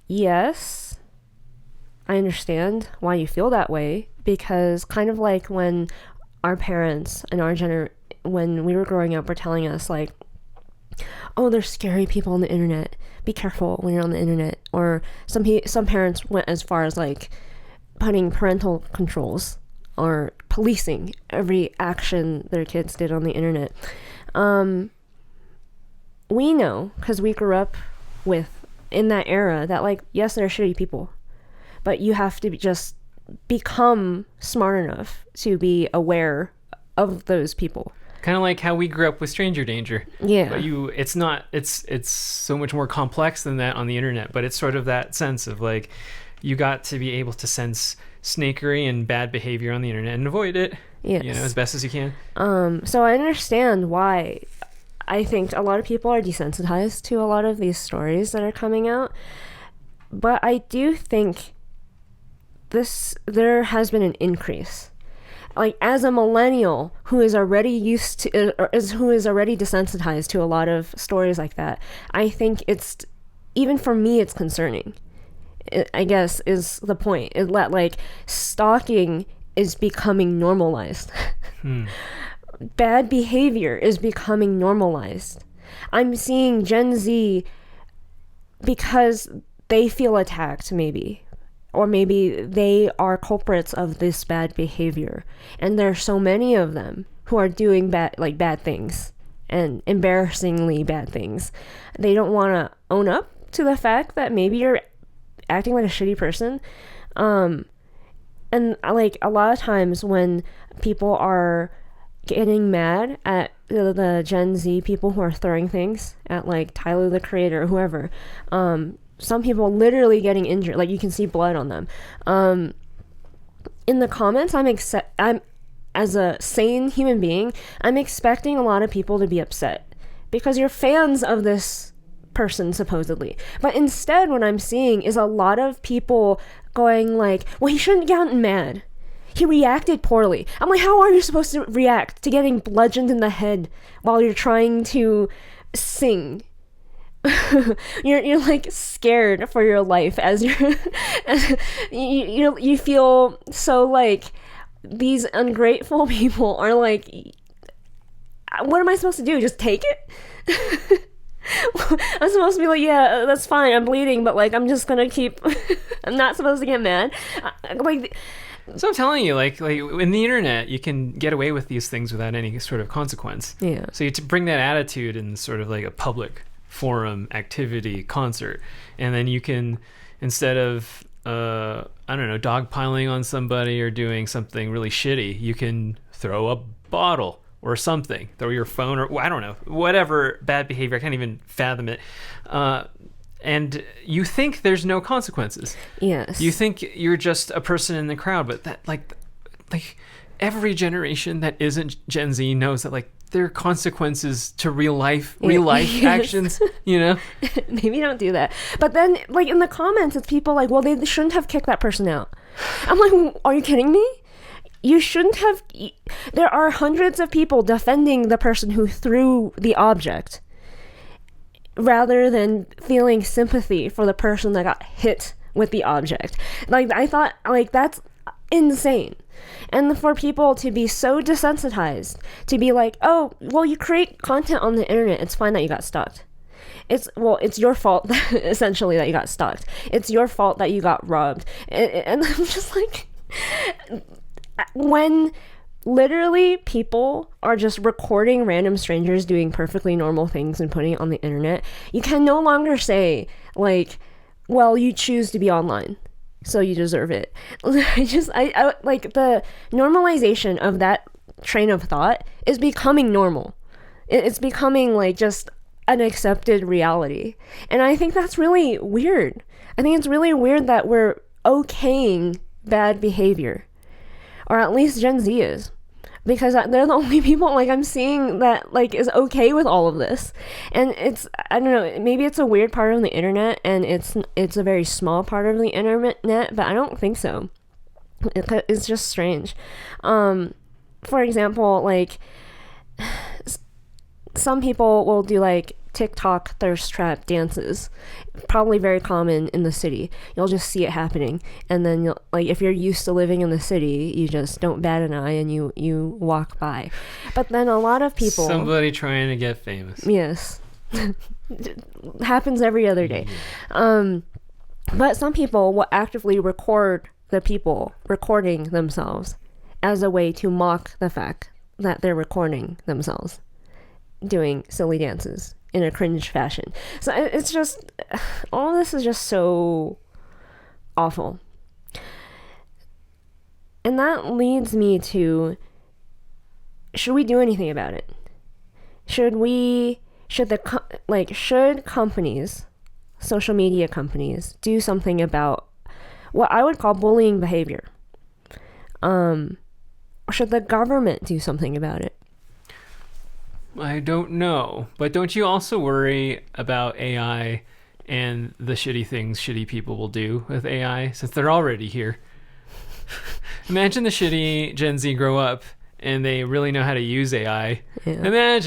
yes, I understand why you feel that way, because kind of like when our parents and when we were growing up were telling us like, oh, there's scary people on the internet, be careful when you're on the internet. Or some parents went as far as like putting parental controls or policing every action their kids did on the internet. We know, because we grew up in that era, that like, yes, there are shitty people, but you have to just become smart enough to be aware of those people. Kind of like how we grew up with stranger danger. Yeah. But it's so much more complex than that on the internet, but it's sort of that sense of like, you got to be able to sense snakery and bad behavior on the internet and avoid it. Yes. As best as you can. So I understand why I think a lot of people are desensitized to a lot of these stories that are coming out. But I do think there has been an increase. Like, as a millennial who is already who is already desensitized to a lot of stories like that, I think even for me, it's concerning. I guess is the point. Like, stalking is becoming normalized. Bad behavior is becoming normalized. I'm seeing Gen Z because they feel attacked, maybe. Or maybe they are culprits of this bad behavior. And there's so many of them who are doing bad things and embarrassingly bad things. They don't want to own up to the fact that maybe you're acting like a shitty person. And like a lot of times when people are getting mad at the Gen Z people who are throwing things at like Tyler the Creator or whoever, some people literally getting injured, like you can see blood on them. In the comments, I'm as a sane human being, I'm expecting a lot of people to be upset because you're fans of this person supposedly. But instead, what I'm seeing is a lot of people going like, well, he shouldn't have gotten mad. He reacted poorly. I'm like, how are you supposed to react to getting bludgeoned in the head while you're trying to sing? you're like scared for your life as you feel so like these ungrateful people are like, what am I supposed to do? Just take it? I'm supposed to be like, yeah, that's fine, I'm bleeding, but like I'm just gonna keep I'm not supposed to get mad. Like, so I'm telling you, like in the internet, you can get away with these things without any sort of consequence. Yeah. So you to bring that attitude in sort of like a public forum, activity, concert, and then you can, instead of I don't know, dogpiling on somebody or doing something really shitty, you can throw a bottle or something, throw your phone, or I don't know, whatever bad behavior. I can't even fathom it. And you think there's no consequences. Yes. You think you're just a person in the crowd, but that like every generation that isn't Gen Z knows that like there are consequences to real life yes. actions, you know? Maybe don't do that. But then like in the comments, it's people like, well, they shouldn't have kicked that person out. I'm like, are you kidding me? You shouldn't have. There are hundreds of people defending the person who threw the object rather than feeling sympathy for the person that got hit with the object. Like, I thought, like, that's insane. And for people to be so desensitized, to be like, oh, well, you create content on the internet, it's fine that you got stalked. It's your fault, essentially, that you got stalked. It's your fault that you got robbed. And I'm just like, when literally people are just recording random strangers doing perfectly normal things and putting it on the internet, you can no longer say like, well, you choose to be online, so you deserve it. I like the normalization of that train of thought is becoming normal. It's becoming like just an accepted reality. And I think that's really weird. I think it's really weird that we're okaying bad behavior. Or at least Gen Z is. Because they're the only people like I'm seeing that like is okay with all of this. And it's, I don't know, maybe it's a weird part of the internet and it's a very small part of the internet, but I don't think so. It's just strange. For example, like some people will do like TikTok thirst trap dances, probably very common in the city. You'll just see it happening, and then you'll, like, if you're used to living in the city, you just don't bat an eye and you walk by. But then a lot of people, somebody trying to get famous. Yes. Happens every other day. But some people will actively record the people recording themselves as a way to mock the fact that they're recording themselves doing silly dances in a cringe fashion. So it's just, all of this is just so awful. And that leads me to, should we do anything about it? Should companies, social media companies, do something about what I would call bullying behavior? Should the government do something about it? I don't know, but don't you also worry about AI and the shitty things shitty people will do with AI since they're already here? Imagine the shitty Gen Z grow up and they really know how to use AI. Yeah.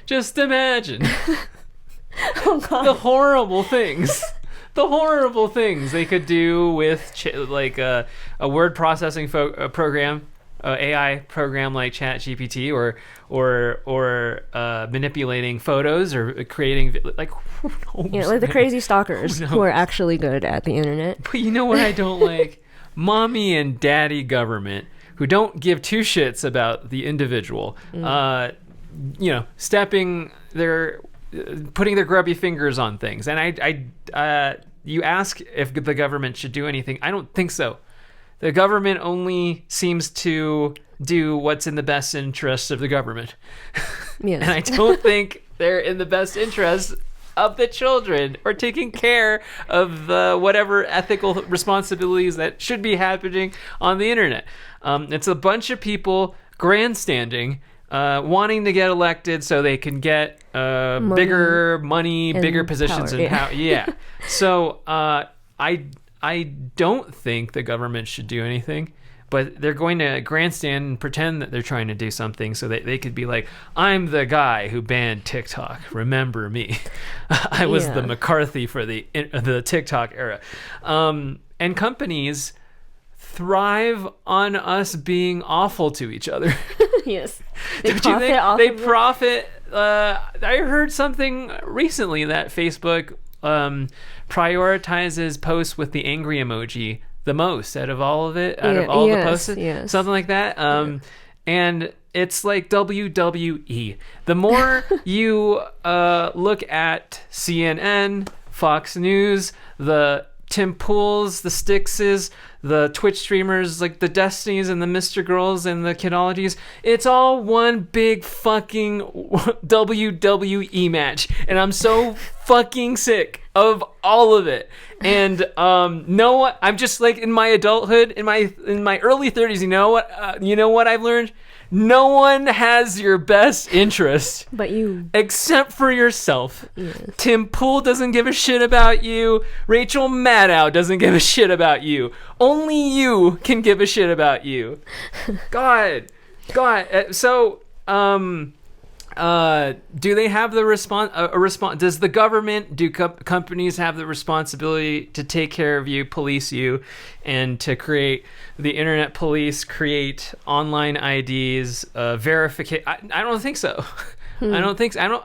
Just imagine oh, God. the horrible things they could do with like a word processing program AI program like ChatGPT or manipulating photos or creating like who knows, Yeah, like the man? crazy stalkers Who who are knows? actually good at the internet. But you know what I don't like? Mommy and daddy government who don't give two shits about the individual. Stepping their putting their grubby fingers on things. And you ask if the government should do anything. I don't think so. The government only seems to do what's in the best interest of the government. Yes. And I don't think they're in the best interest of the children or taking care of the whatever ethical responsibilities that should be happening on the internet. It's a bunch of people grandstanding, wanting to get elected so they can get bigger money, bigger positions power, in power. Yeah. So I don't think the government should do anything, but they're going to grandstand and pretend that they're trying to do something so that they could be like, I'm the guy who banned TikTok. Remember me. I was the McCarthy for the TikTok era. And companies thrive on us being awful to each other. Yes. Don't you think? They profit. I heard something recently that Facebook prioritizes posts with the angry emoji the most out of all of it, out of all the posts, something like that. And it's like WWE. The more you look at CNN, Fox News, the Tim Pools, the Stixes, the Twitch streamers, like the Destinys and the Mr. Girls and the Kidologies, it's all one big fucking WWE match. And I'm so fucking sick of all of it. And I'm just like in my adulthood, in my early 30s, you know what I've learned? No one has your best interest but you, except for yourself. Yes. Tim Pool doesn't give a shit about you. Rachel Maddow doesn't give a shit about you. Only you can give a shit about you. God. So, do they have the response? Does the government, companies have the responsibility to take care of you, police you, and to create the internet police, create online IDs, verification? I don't think so. I don't think so.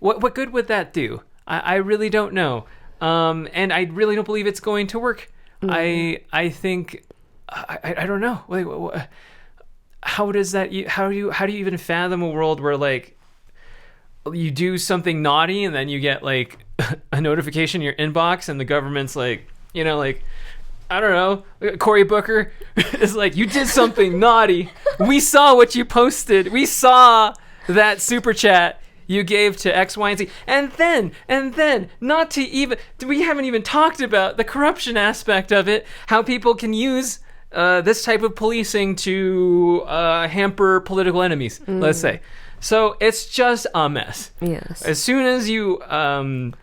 What good would that do? I really don't know. And I really don't believe it's going to work. I think, I don't know. Like, how does that? How do you even fathom a world where like you do something naughty and then you get like a notification in your inbox and the government's like, like, I don't know, Cory Booker is like, you did something naughty. We saw what you posted. We saw that super chat you gave to X, Y, and Z. And then, not to even, we haven't even talked about the corruption aspect of it, how people can use this type of policing to hamper political enemies, let's say. So it's just a mess. Yes. As soon as you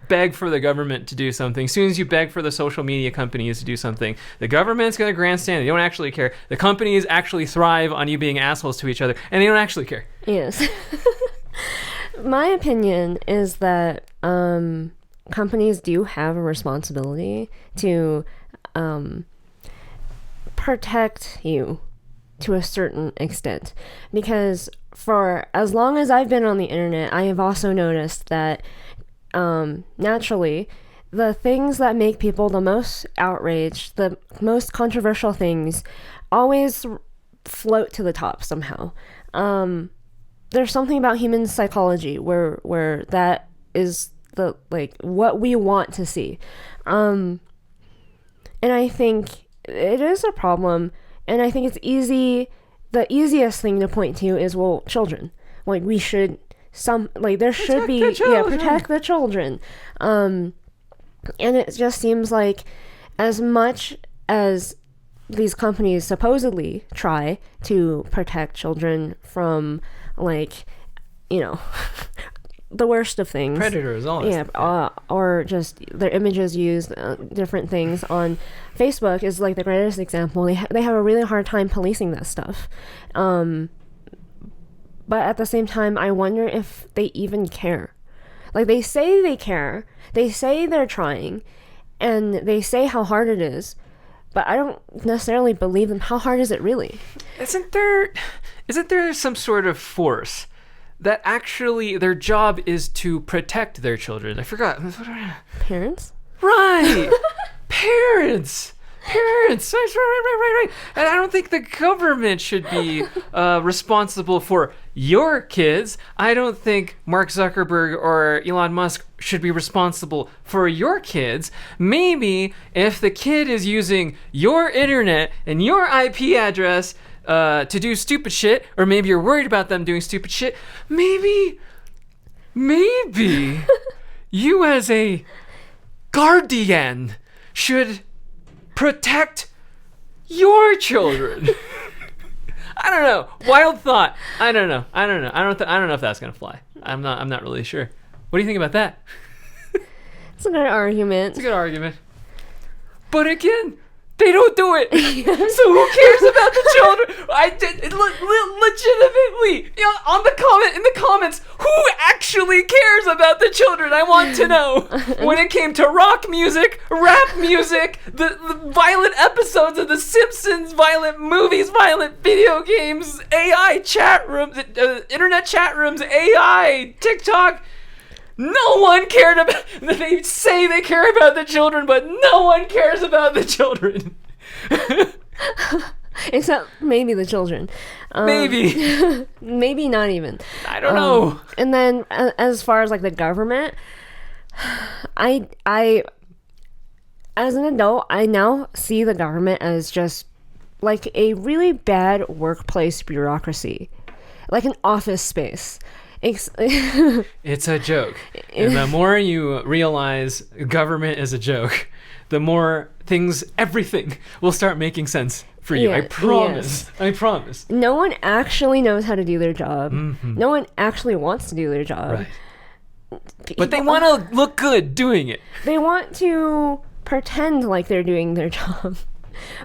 beg for the government to do something, as soon as you beg for the social media companies to do something, the government's going to grandstand. They don't actually care. The companies actually thrive on you being assholes to each other, and they don't actually care. Yes. My opinion is that companies do have a responsibility to protect you to a certain extent, because for as long as I've been on the internet, I have also noticed that naturally the things that make people the most outraged, the most controversial things, always float to the top somehow. There's something about human psychology where that is the what we want to see, and I think it is a problem. And I think it's easy. The easiest thing to point to is, well, children. Like there should be protect the children. And it just seems like as much as these companies supposedly try to protect children from the worst of things, Predators, all that stuff. Or just their images used, different things on Facebook is like the greatest example. They have a really hard time policing that stuff, but at the same time, I wonder if they even care. Like, they say they care, they say they're trying, and they say how hard it is, but I don't necessarily believe them. How hard is it really? Isn't there some sort of force that actually their job is to protect their children? I forgot. Parents? Right. Parents. Right. And I don't think the government should be responsible for your kids. I don't think Mark Zuckerberg or Elon Musk should be responsible for your kids. Maybe if the kid is using your internet and your IP address to do stupid shit, or maybe you're worried about them doing stupid shit, maybe you as a guardian should protect your children. I don't know. Wild thought. I don't know. I don't know if that's gonna fly. I'm not really sure. What do you think about that? It's a good argument. It's a good argument. But again, they don't do it. So who cares about the children? I did legitimately. In the comments, who actually cares about the children? I want to know. When it came to rock music, rap music, the violent episodes of The Simpsons, violent movies, violent video games, AI chat rooms, internet chat rooms, AI, TikTok. No one cared about. They say they care about the children, but no one cares about the children. Except maybe the children. Maybe. Maybe not even. I don't know. And then, as far as like the government, I, as an adult, I now see the government as just like a really bad workplace bureaucracy, like an office space. It's a joke. And the more you realize government is a joke, the more everything will start making sense for you. I promise. Yes. I promise. No one actually knows how to do their job. Mm-hmm. No one actually wants to do their job. Right. But they want to look good doing it. They want to pretend like they're doing their job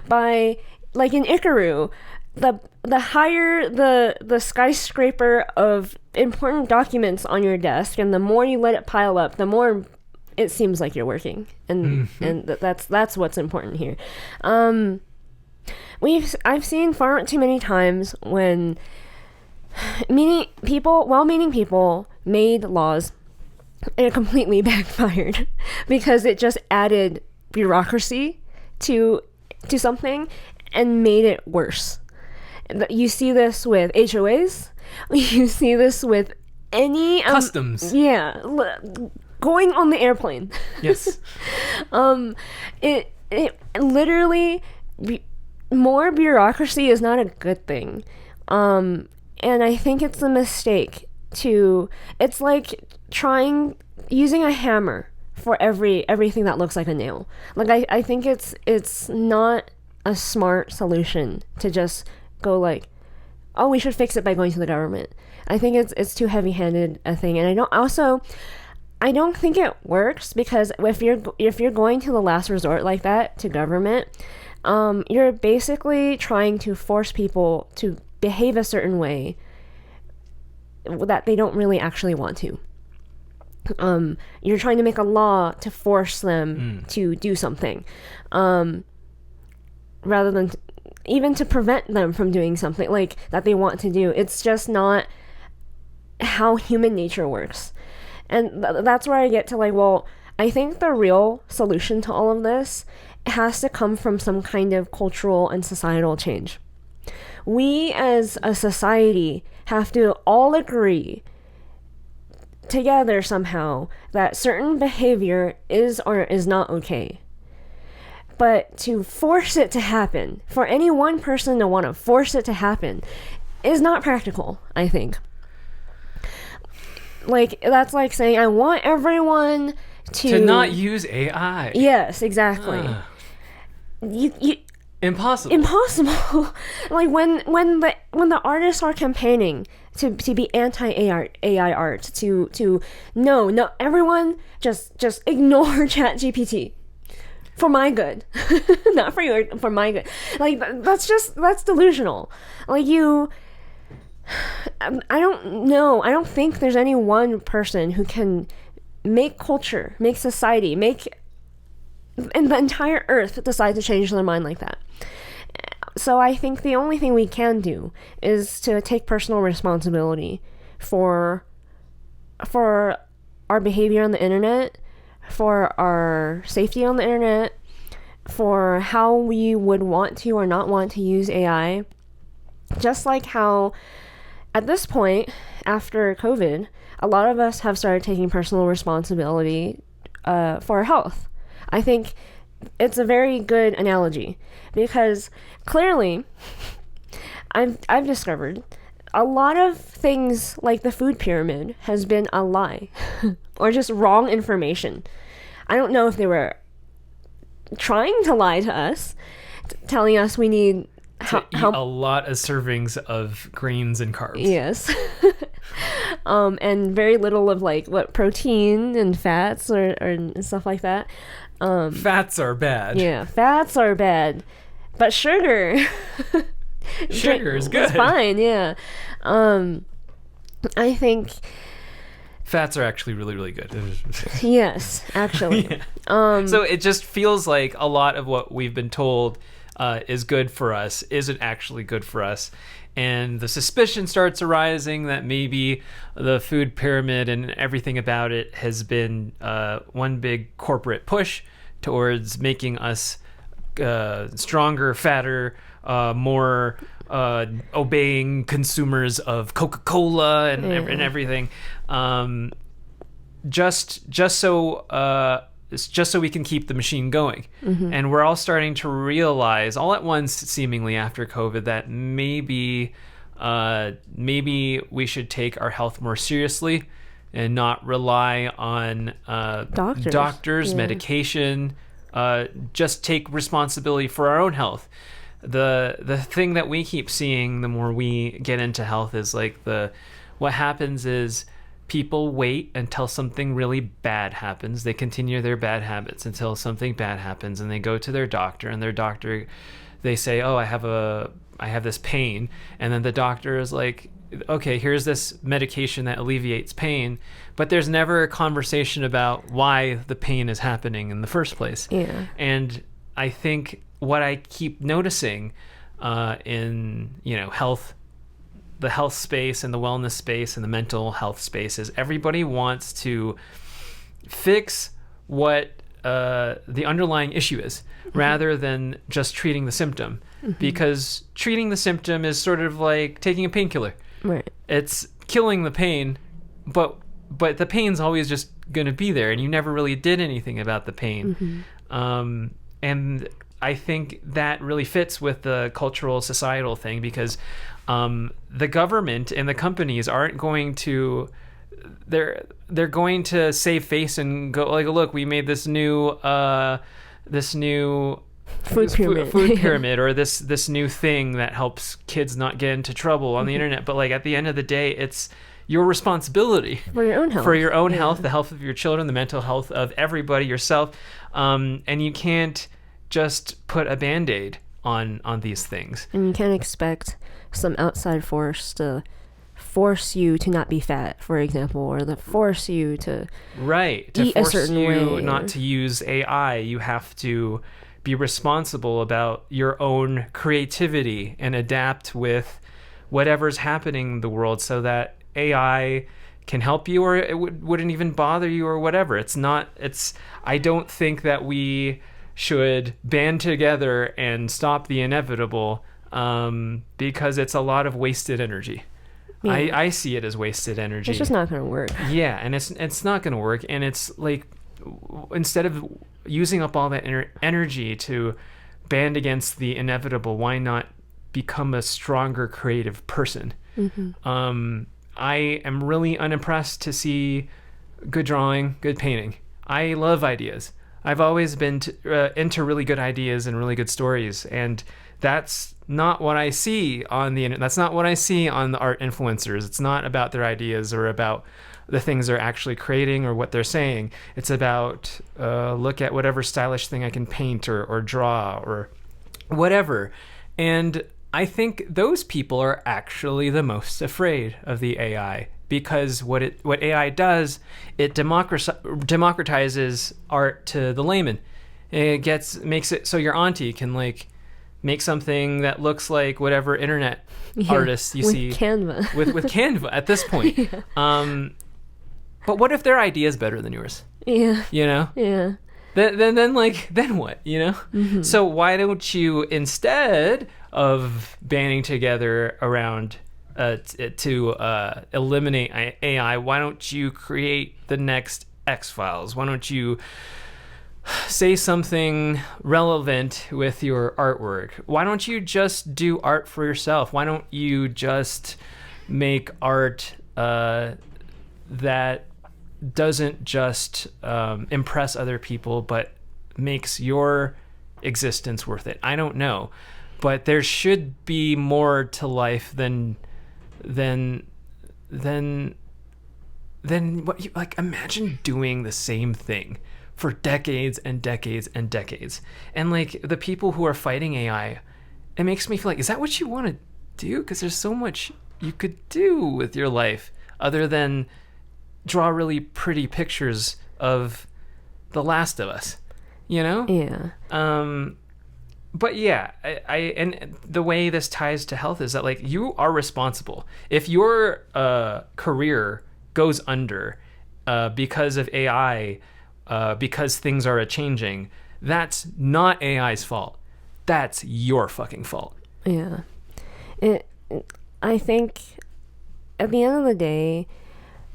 by, like in Ikaru, the higher the skyscraper of important documents on your desk, and the more you let it pile up, the more it seems like you're working, and that's what's important here. I've seen far too many times when well-meaning people made laws and it completely backfired because it just added bureaucracy to something and made it worse. You see this with HOAs. You see this with any customs. Yeah, going on the airplane. Yes. It literally more bureaucracy is not a good thing. And I think it's a mistake it's like using a hammer for everything that looks like a nail. Like I think it's not a smart solution to just go like, oh, we should fix it by going to the government. I think it's too heavy-handed a thing, and I don't think it works, because if you're going to the last resort like that, to government, you're basically trying to force people to behave a certain way that they don't really actually want to. You're trying to make a law to force them to do something, rather than even to prevent them from doing something like that they want to do. It's just not how human nature works. And that's where I get to like, well, I think the real solution to all of this has to come from some kind of cultural and societal change. We as a society have to all agree together somehow that certain behavior is or is not okay. But to force it to happen, for any one person to want to force it to happen, is not practical, I think. Like, that's like saying, I want everyone to not use AI. Yes, exactly. Impossible. Like when the artists are campaigning to be anti-AI art, to no everyone just ignore ChatGPT. For my good. Not for your, for my good. Like, that's delusional. Like, I don't know. I don't think there's any one person who can make culture, make society, make and the entire earth decide to change their mind like that. So I think the only thing we can do is to take personal responsibility for our behavior on the internet, for our safety on the internet, for how we would want to or not want to use AI. Just like how at this point, after COVID, a lot of us have started taking personal responsibility for our health. I think it's a very good analogy because clearly I've discovered a lot of things like the food pyramid has been a lie or just wrong information. I don't know if they were trying to lie to us, telling us we need to eat a lot of servings of grains and carbs. Yes. And very little of like what protein and fats or stuff like that. Fats are bad. Yeah, fats are bad. But sugar sugar is good. It's fine, yeah. I think fats are actually really, really good. Yes, actually. Yeah. So it just feels like a lot of what we've been told is good for us isn't actually good for us. And the suspicion starts arising that maybe the food pyramid and everything about it has been one big corporate push towards making us stronger, fatter, more obeying consumers of Coca-Cola and everything. Just so we can keep the machine going. Mm-hmm. And we're all starting to realize all at once, seemingly after COVID, that maybe we should take our health more seriously and not rely on doctors, medication. Just take responsibility for our own health. The thing that we keep seeing the more we get into health is like what happens is people wait until something really bad happens. They continue their bad habits until something bad happens, and they go to their doctor, and their doctor, they say, "Oh, I have this pain," and then the doctor is like, "Okay, here's this medication that alleviates pain," but there's never a conversation about why the pain is happening in the first place. Yeah. And I think what I keep noticing in health. The health space and the wellness space and the mental health space is everybody wants to fix what the underlying issue is, mm-hmm. rather than just treating the symptom, mm-hmm. because treating the symptom is sort of like taking a painkiller. Right. It's killing the pain, but the pain's always just going to be there, and you never really did anything about the pain. Mm-hmm. And I think that really fits with the cultural societal thing, because the government and the companies aren't going to they're going to save face and go like, look, we made this new food pyramid or this new thing that helps kids not get into trouble on mm-hmm. the internet, but like at the end of the day, it's your responsibility for your own health, the health of your children, the mental health of everybody, yourself, and you can't just put a Band-Aid on these things. And you can't expect some outside force to force you to not be fat, for example, or to force you to eat a certain way. Not to use AI. You have to be responsible about your own creativity and adapt with whatever's happening in the world, so that AI can help you, or it wouldn't even bother you, or whatever. I don't think that we should band together and stop the inevitable, because it's a lot of wasted energy. Yeah. I see it as wasted energy. It's just not going to work. Yeah, and it's not going to work. And it's like, instead of using up all that energy to band against the inevitable, why not become a stronger creative person? Mm-hmm. I am really unimpressed to see good drawing, good painting. I love ideas. I've always been into really good ideas and really good stories, and that's not what I see on the internet. That's not what I see on the art influencers. It's not about their ideas or about the things they're actually creating or what they're saying. It's about look at whatever stylish thing I can paint or draw or whatever. And I think those people are actually the most afraid of the AI, because what AI does, it democratizes art to the layman. It makes it so your auntie can like make something that looks like whatever internet artists you see Canva. with Canva at this point. Yeah. But what if their idea is better than yours? Yeah. You know? Yeah. Then what? You know? Mm-hmm. So why don't you, instead of banding together around to eliminate AI, why don't you create the next X-Files? Why don't you say something relevant with your artwork? Why don't you just do art for yourself? Why don't you just make art that doesn't just impress other people, but makes your existence worth it? I don't know, but there should be more to life than what you like. Imagine doing the same thing for decades and decades and decades, and like the people who are fighting AI, it makes me feel like, is that what you want to do? Because there's so much you could do with your life other than draw really pretty pictures of The Last of Us, you know? Yeah. But yeah, I and the way this ties to health is that like you are responsible. If your career goes under because of AI, because things are changing, that's not AI's fault. That's your fucking fault. Yeah. I think at the end of the day,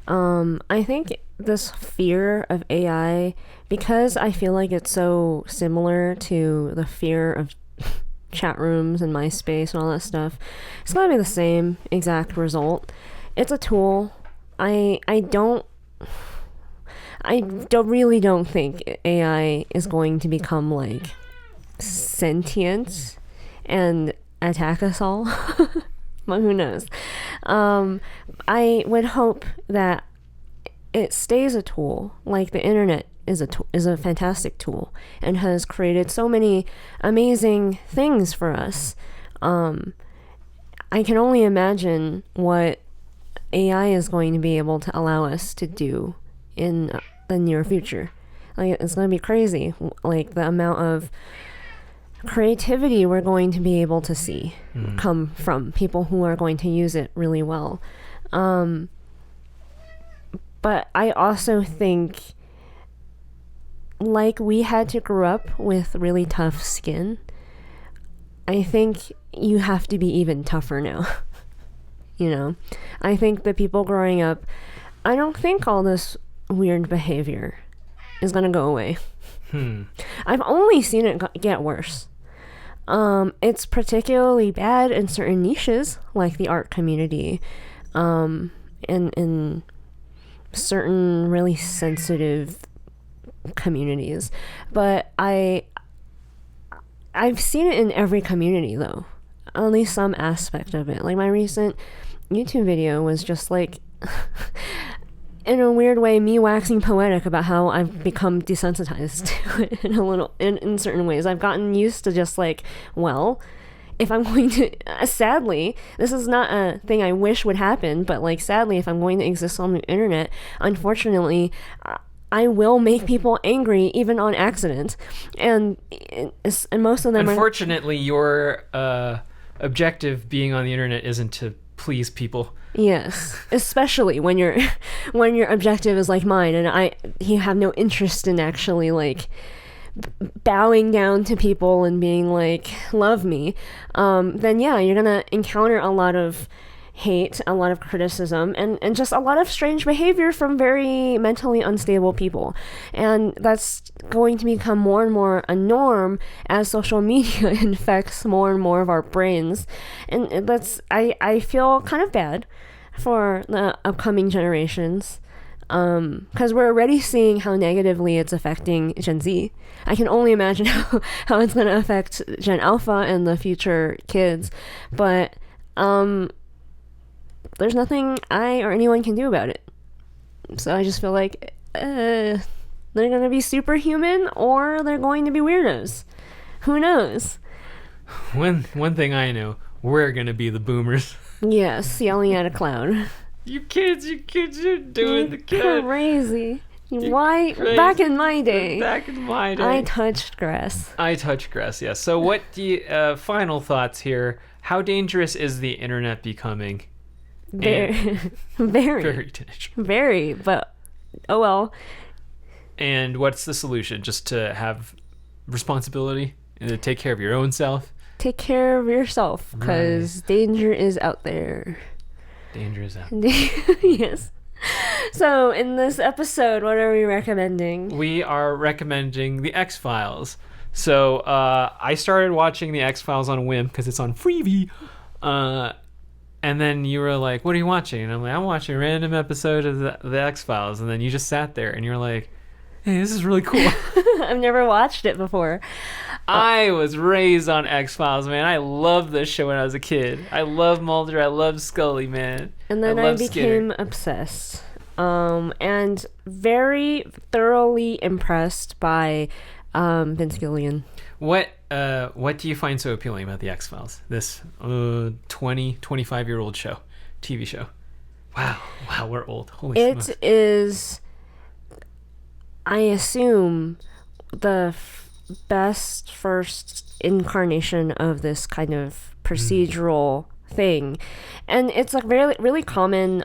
I think this fear of AI, because I feel like it's so similar to the fear of chat rooms and MySpace and all that stuff, it's gonna be the same exact result. It's a tool. I really don't think AI is going to become like sentient and attack us all. But who knows? I would hope that it stays a tool. Like the internet is a fantastic tool and has created so many amazing things for us. I can only imagine what AI is going to be able to allow us to do in the near future. Like, it's going to be crazy. Like the amount of creativity we're going to be able to see come from people who are going to use it really well. But I also think, like, we had to grow up with really tough skin. I think you have to be even tougher now. You know, I think the people growing up, I don't think all this weird behavior is going to go away. I've only seen it get worse. It's particularly bad in certain niches, like the art community, and in certain really sensitive communities. But I've seen it in every community, though. At least some aspect of it. Like my recent YouTube video was just like, in a weird way, me waxing poetic about how I've become desensitized to it in certain ways. I've gotten used to just like, well, if I'm going to, sadly, this is not a thing I wish would happen, but like, sadly, if I'm going to exist on the internet, unfortunately, I will make people angry even on accident, and most of them. Unfortunately, your objective being on the internet isn't to please people. Yes, especially when your objective is like mine, and you have no interest in actually like bowing down to people and being like, love me. Then yeah, you're gonna encounter a lot of hate, a lot of criticism, and just a lot of strange behavior from very mentally unstable people. And that's going to become more and more a norm as social media infects more and more of our brains. And that's, I feel kind of bad for the upcoming generations, because we're already seeing how negatively it's affecting Gen Z. I can only imagine how it's going to affect Gen Alpha and the future kids. But there's nothing I or anyone can do about it. So I just feel like they're going to be superhuman or they're going to be weirdos. Who knows? One thing I know, we're going to be the boomers. Yes, yelling at a cloud. You kids, you're doing the kid. Crazy. Why? crazy. Back in my day. Back in my day. I touched grass. I touch grass, yes. So what do you, final thoughts here. How dangerous is the internet becoming? Very. Very dangerous. Very, but oh well. And what's the solution? Just to have responsibility and to take care of your own self? Take care of yourself, because danger is out there. Danger is out. Yes. So, in this episode, what are we recommending? We are recommending The X-Files. So, I started watching The X-Files on a whim because it's on Freevee. And then you were like, what are you watching? And I'm like, I'm watching a random episode of the X-Files. And then you just sat there and you're like, hey, this is really cool. I've never watched it before. I was raised on X-Files, man. I loved this show when I was a kid. I love Mulder. I love Scully, man. And then I became obsessed. And very thoroughly impressed by Vince Gilligan. What do you find so appealing about the X-Files? This 25-year-old show, TV show. Wow, we're old. Holy smokes. It is, I assume, the best first incarnation of this kind of procedural thing. And it's like really, really common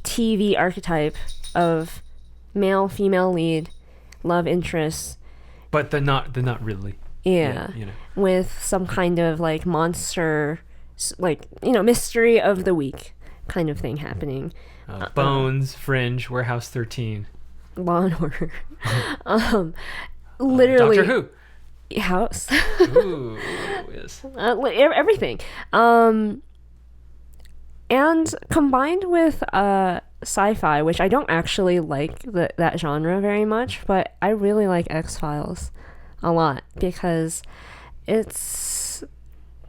TV archetype of male, female lead, love interest. But they're not really. Yeah. You know. With some kind of like monster, like, mystery of the week kind of thing happening. Bones, Fringe, Warehouse 13. Law and Order. Literally. Doctor Who. House. Ooh, yes. Everything. And combined with sci-fi, which I don't actually like that genre very much, but I really like X-Files a lot because it's,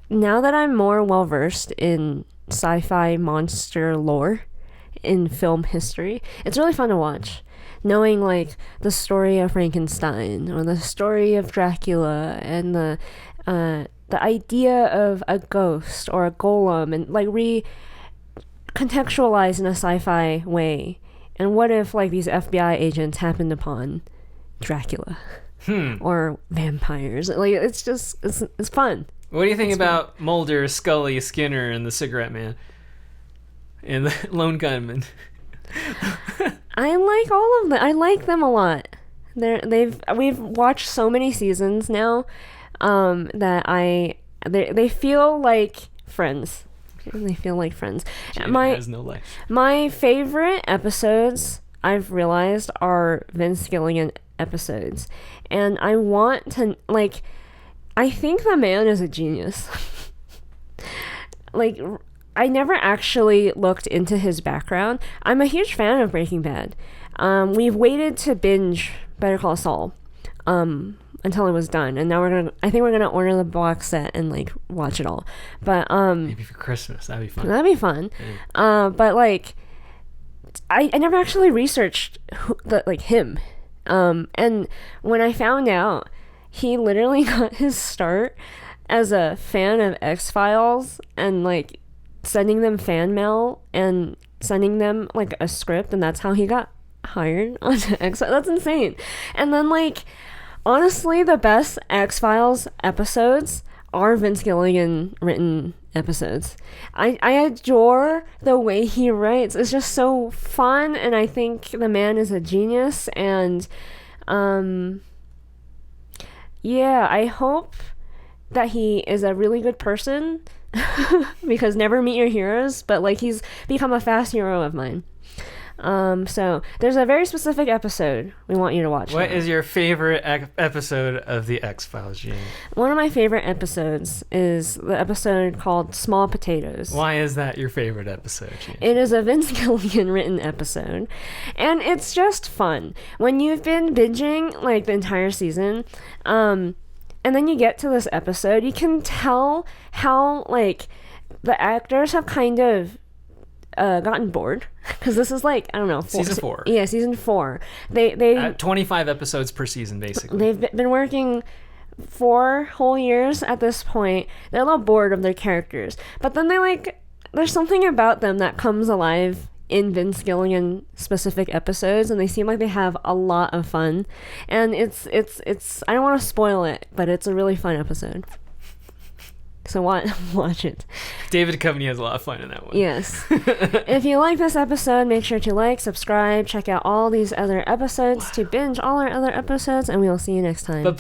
now that I'm more well-versed in sci-fi monster lore in film history, it's really fun to watch. Knowing like the story of Frankenstein or the story of Dracula and the idea of a ghost or a golem, and like contextualized in a sci-fi way. And what if like these FBI agents happened upon Dracula or vampires? Like it's fun. What do you think about Mulder, Scully, Skinner, and the Cigarette Man, and the Lone Gunman? I like all of them. I like them a lot. We've watched so many seasons now that they feel like friends. They feel like friends. Jada has no life. My favorite episodes, I've realized, are Vince Gilligan episodes. And I want to, like, I think the man is a genius. Like, I never actually looked into his background. I'm a huge fan of Breaking Bad. We've waited to binge Better Call Saul until it was done, and now I think we're gonna order the box set and like watch it all. But maybe for Christmas, that'd be fun. That'd be fun. Yeah. But like, I never actually researched him. And when I found out, he literally got his start as a fan of X-Files and like sending them fan mail and sending them like a script, and that's how he got hired onto X-Files. That's insane. And then like, honestly, the best X-Files episodes are Vince Gilligan written episodes. I adore the way he writes. It's just so fun, and I think the man is a genius. And yeah, I hope that he is a really good person because never meet your heroes, but like he's become a fast hero of mine. So there's a very specific episode we want you to watch. What is your favorite episode of the X-Files, Jane? One of my favorite episodes is the episode called Small Potatoes. Why is that your favorite episode, Jane? It is a Vince Gilligan written episode, and it's just fun. When you've been binging like the entire season, and then you get to this episode, you can tell how like the actors have kind of gotten bored because this is like, I don't know, season 4. Yeah, season 4. They 25 episodes per season, basically. They've been working 4 whole years at this point. They're a little bored of their characters, but then there's something about them that comes alive in Vince Gilligan specific episodes, and they seem like they have a lot of fun. And it's I don't want to spoil it, but it's a really fun episode. So watch it. David Duchovny has a lot of fun in that one. Yes. If you like this episode, make sure to like, subscribe, check out all these other episodes to binge all our other episodes, and we will see you next time.